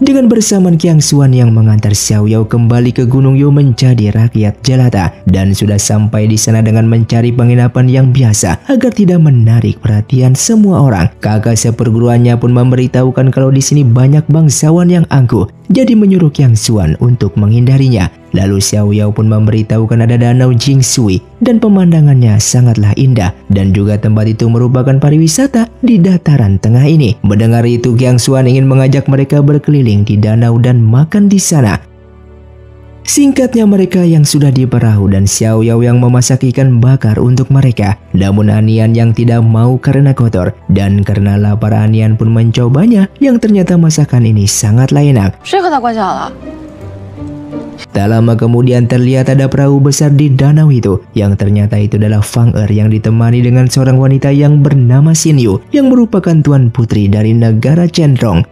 Dengan bersamaan Qiang Xuan yang mengantar Xiao Yao kembali ke Gunung Yu menjadi rakyat jelata dan sudah sampai di sana dengan mencari penginapan yang biasa agar tidak menarik perhatian semua orang. Kakak seperguruannya pun memberitahukan kalau di sini banyak bangsawan yang angkuh, jadi menyuruh Qiang Xuan untuk menghindarinya. Lalu Xiao Yao pun memberitahukan ada danau Jingsui dan pemandangannya sangatlah indah dan juga tempat itu merupakan pariwisata di dataran tengah ini. Mendengar itu Qiang Xuan ingin mengajak mereka berkeliling di danau dan makan di sana. Singkatnya mereka yang sudah di perahu dan Xiao Yao yang memasak ikan bakar untuk mereka. Namun Anian yang tidak mau karena kotor dan karena lapar Anian pun mencobanya yang ternyata masakan ini sangatlah enak. Tak lama kemudian terlihat ada perahu besar di danau itu yang ternyata itu adalah Fang Er yang ditemani dengan seorang wanita yang bernama Xin Yu yang merupakan tuan putri dari negara Chenrong.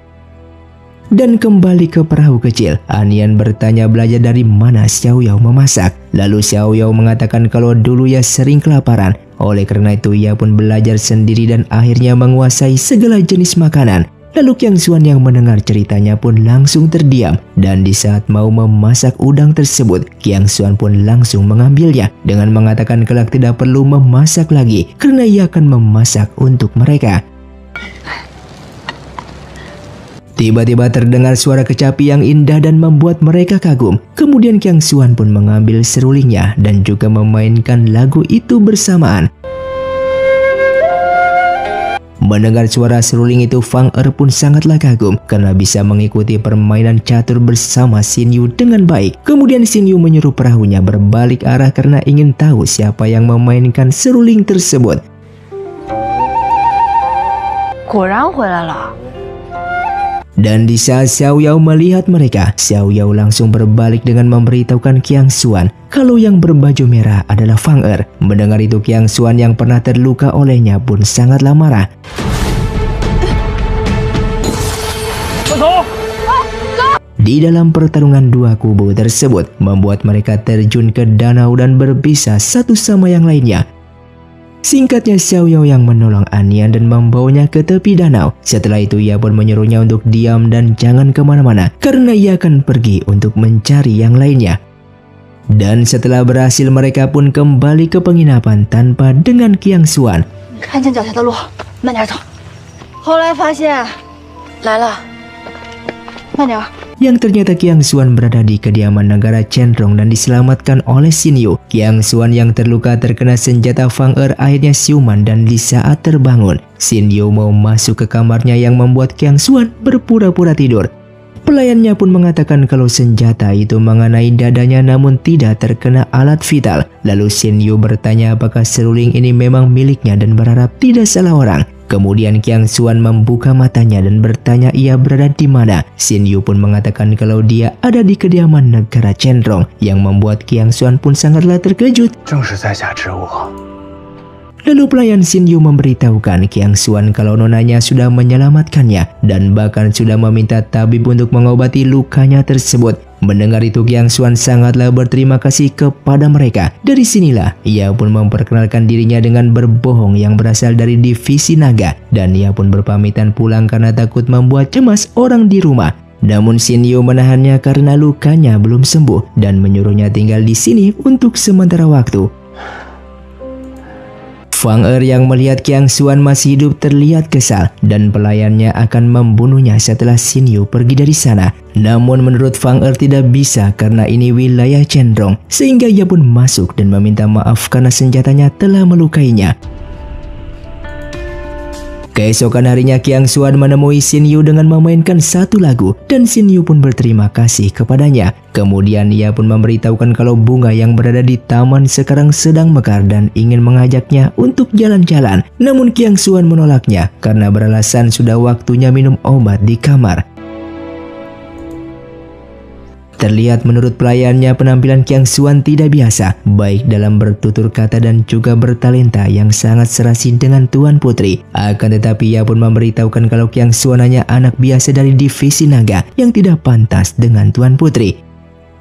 Dan kembali ke perahu kecil, Anian bertanya belajar dari mana Xiao Yao memasak. Lalu Xiao Yao mengatakan kalau dulu ia sering kelaparan, oleh karena itu ia pun belajar sendiri dan akhirnya menguasai segala jenis makanan. Lalu Qiang Xuan yang mendengar ceritanya pun langsung terdiam dan di saat mau memasak udang tersebut, Qiang Xuan pun langsung mengambilnya dengan mengatakan kelak tidak perlu memasak lagi karena ia akan memasak untuk mereka. Tiba-tiba terdengar suara kecapi yang indah dan membuat mereka kagum. Kemudian Qiang Xuan pun mengambil serulingnya dan juga memainkan lagu itu bersamaan. Mendengar suara seruling itu, Fang Er pun sangatlah kagum karena bisa mengikuti permainan catur bersama Xin Yu dengan baik. Kemudian Xin Yu menyuruh perahunya berbalik arah karena ingin tahu siapa yang memainkan seruling tersebut. Dan di saat Xiao Yao melihat mereka, Xiao Yao langsung berbalik dengan memberitahukan Qiang Xuan kalau yang berbaju merah adalah Fang Er. Mendengar itu, Qiang Xuan yang pernah terluka olehnya pun sangatlah marah. Di dalam pertarungan dua kubu tersebut membuat mereka terjun ke danau dan berpisah satu sama yang lainnya. Singkatnya, Xiao Yao yang menolong Anian dan membawanya ke tepi danau. Setelah itu ia pun menyuruhnya untuk diam dan jangan kemana-mana karena ia akan pergi untuk mencari yang lainnya. Dan setelah berhasil mereka pun kembali ke penginapan tanpa dengan Qiang Xuan. 看见脚下的路，慢点走。后来发现，来了，慢点。 Yang ternyata Qiang Xuan berada di kediaman negara Chenrong dan diselamatkan oleh Xin Yu. Qiang Xuan yang terluka terkena senjata Fang Er akhirnya siuman dan di saat terbangun, Xin Yu mau masuk ke kamarnya yang membuat Qiang Xuan berpura-pura tidur. Pelayannya pun mengatakan kalau senjata itu mengenai dadanya namun tidak terkena alat vital. Lalu Xin Yu bertanya apakah seruling ini memang miliknya dan berharap tidak salah orang. Kemudian Qiang Xuan membuka matanya dan bertanya ia berada di mana. Xin Yu pun mengatakan kalau dia ada di kediaman negara Chenrong, yang membuat Qiang Xuan pun sangatlah terkejut. Lalu pelayan Xin Yu memberitahukan Qiang Xuan kalau nonanya sudah menyelamatkannya dan bahkan sudah meminta tabib untuk mengobati lukanya tersebut. Mendengar itu Qiang Xuan sangatlah berterima kasih kepada mereka. Dari sinilah ia pun memperkenalkan dirinya dengan berbohong yang berasal dari divisi naga. Dan ia pun berpamitan pulang karena takut membuat cemas orang di rumah. Namun Xin Yu menahannya karena lukanya belum sembuh dan menyuruhnya tinggal di sini untuk sementara waktu. Fang Er yang melihat Qiang Xuan masih hidup terlihat kesal dan pelayannya akan membunuhnya setelah Xin Yu pergi dari sana. Namun menurut Fang Er tidak bisa karena ini wilayah Chenrong, sehingga ia pun masuk dan meminta maaf karena senjatanya telah melukainya. Keesokan harinya Qiang Xuan menemui Xin Yu dengan memainkan satu lagu dan Xin Yu pun berterima kasih kepadanya. Kemudian ia pun memberitahukan kalau bunga yang berada di taman sekarang sedang mekar dan ingin mengajaknya untuk jalan-jalan. Namun Qiang Xuan menolaknya karena beralasan sudah waktunya minum obat di kamar. Terlihat menurut pelayannya penampilan Qiang Xuan tidak biasa, baik dalam bertutur kata dan juga bertalenta yang sangat serasi dengan Tuan Putri. Akan tetapi ia pun memberitahukan kalau Qiang Xuan hanya anak biasa dari divisi naga yang tidak pantas dengan Tuan Putri.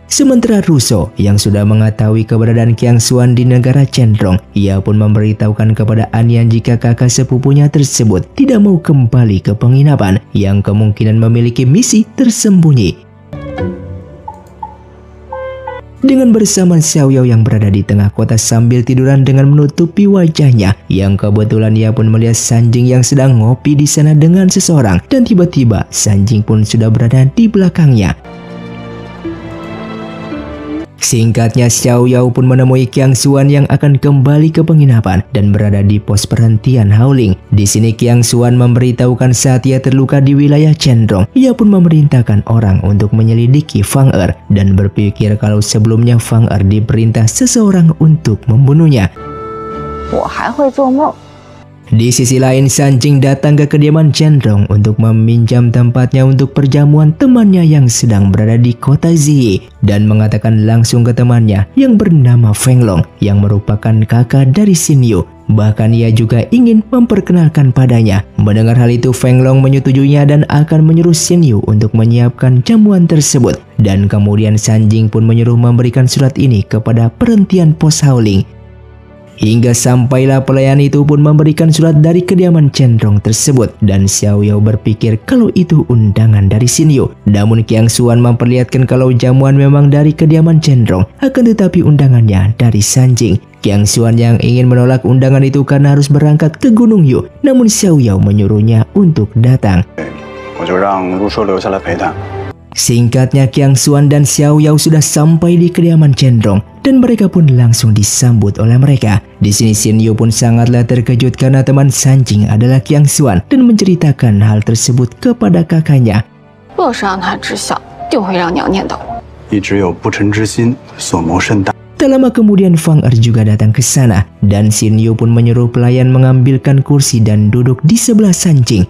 Sementara Russo yang sudah mengetahui keberadaan Qiang Xuan di negara Chenrong, ia pun memberitahukan kepada Anian jika kakak sepupunya tersebut tidak mau kembali ke penginapan yang kemungkinan memiliki misi tersembunyi. Dengan bersamaan Xiao Yao yang berada di tengah kota sambil tiduran dengan menutupi wajahnya, yang kebetulan ia pun melihat Sanjing yang sedang ngopi di sana dengan seseorang dan tiba-tiba Sanjing pun sudah berada di belakangnya. Singkatnya Xiao Yao pun menemui Qiang Xuan yang akan kembali ke penginapan dan berada di pos perhentian Haoling. Di sini Qiang Xuan memberitahukan saat ia terluka di wilayah Chenrong, ia pun memerintahkan orang untuk menyelidiki Fang Er dan berpikir kalau sebelumnya Fang Er diperintah seseorang untuk membunuhnya. Di sisi lain, Sanjing datang ke kediaman Chenrong untuk meminjam tempatnya untuk perjamuan temannya yang sedang berada di kota Ziyi dan mengatakan langsung ke temannya yang bernama Feng Long yang merupakan kakak dari Xin Yu. Bahkan ia juga ingin memperkenalkan padanya. Mendengar hal itu, Feng Long menyetujuinya dan akan menyuruh Xin Yu untuk menyiapkan jamuan tersebut. Dan kemudian Sanjing pun menyuruh memberikan surat ini kepada perhentian pos Haoling. Hingga sampailah pelayan itu pun memberikan surat dari kediaman Chenrong tersebut dan Xiao Yao berpikir kalau itu undangan dari Xin Yu. Namun Qiang Xuan memperlihatkan kalau jamuan memang dari kediaman Chenrong, akan tetapi undangannya dari Sanjing. Qiang Xuan yang ingin menolak undangan itu karena harus berangkat ke Gunung Yu, namun Xiao Yao menyuruhnya untuk datang. Singkatnya Qiang Xuan dan Xiao Yao sudah sampai di kediaman Chenrong dan mereka pun langsung disambut oleh mereka. Di sini Xin Yu pun sangatlah terkejut karena teman Sanjing adalah Qiang Xuan dan menceritakan hal tersebut kepada kakaknya. Tak lama kemudian Fang Er juga datang ke sana dan Xin Yu pun menyuruh pelayan mengambilkan kursi dan duduk di sebelah Sanjing.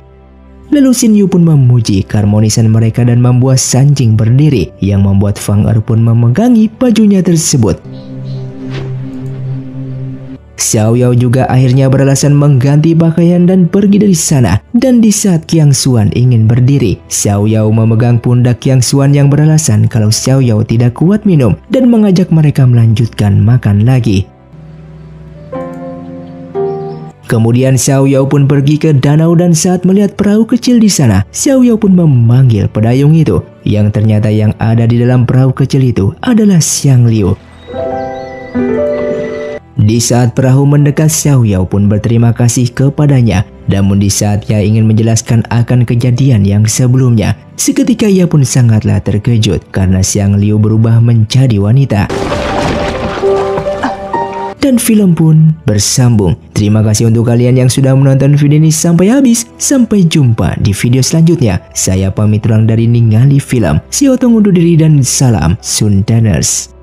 Lalu Xin Yu pun memuji keharmonisan mereka dan membuat Sanjing berdiri, yang membuat Fang Er pun memegangi bajunya tersebut. Xiao Yao juga akhirnya beralasan mengganti pakaian dan pergi dari sana. Dan di saat Qiang Xuan ingin berdiri, Xiao Yao memegang pundak Qiang Xuan yang beralasan kalau Xiao Yao tidak kuat minum dan mengajak mereka melanjutkan makan lagi. Kemudian Xiao Yao pun pergi ke danau dan saat melihat perahu kecil di sana, Xiao Yao pun memanggil pedayung itu, yang ternyata yang ada di dalam perahu kecil itu adalah Xiang Liu. Di saat perahu mendekat, Xiao Yao pun berterima kasih kepadanya. Namun di saat ia ingin menjelaskan akan kejadian yang sebelumnya, seketika ia pun sangatlah terkejut karena Xiang Liu berubah menjadi wanita. Dan film pun bersambung. Terima kasih untuk kalian yang sudah menonton video ini sampai habis. Sampai jumpa di video selanjutnya. Saya pamit ulang dari Ningali Film. Saya undur diri dan salam Sundaners.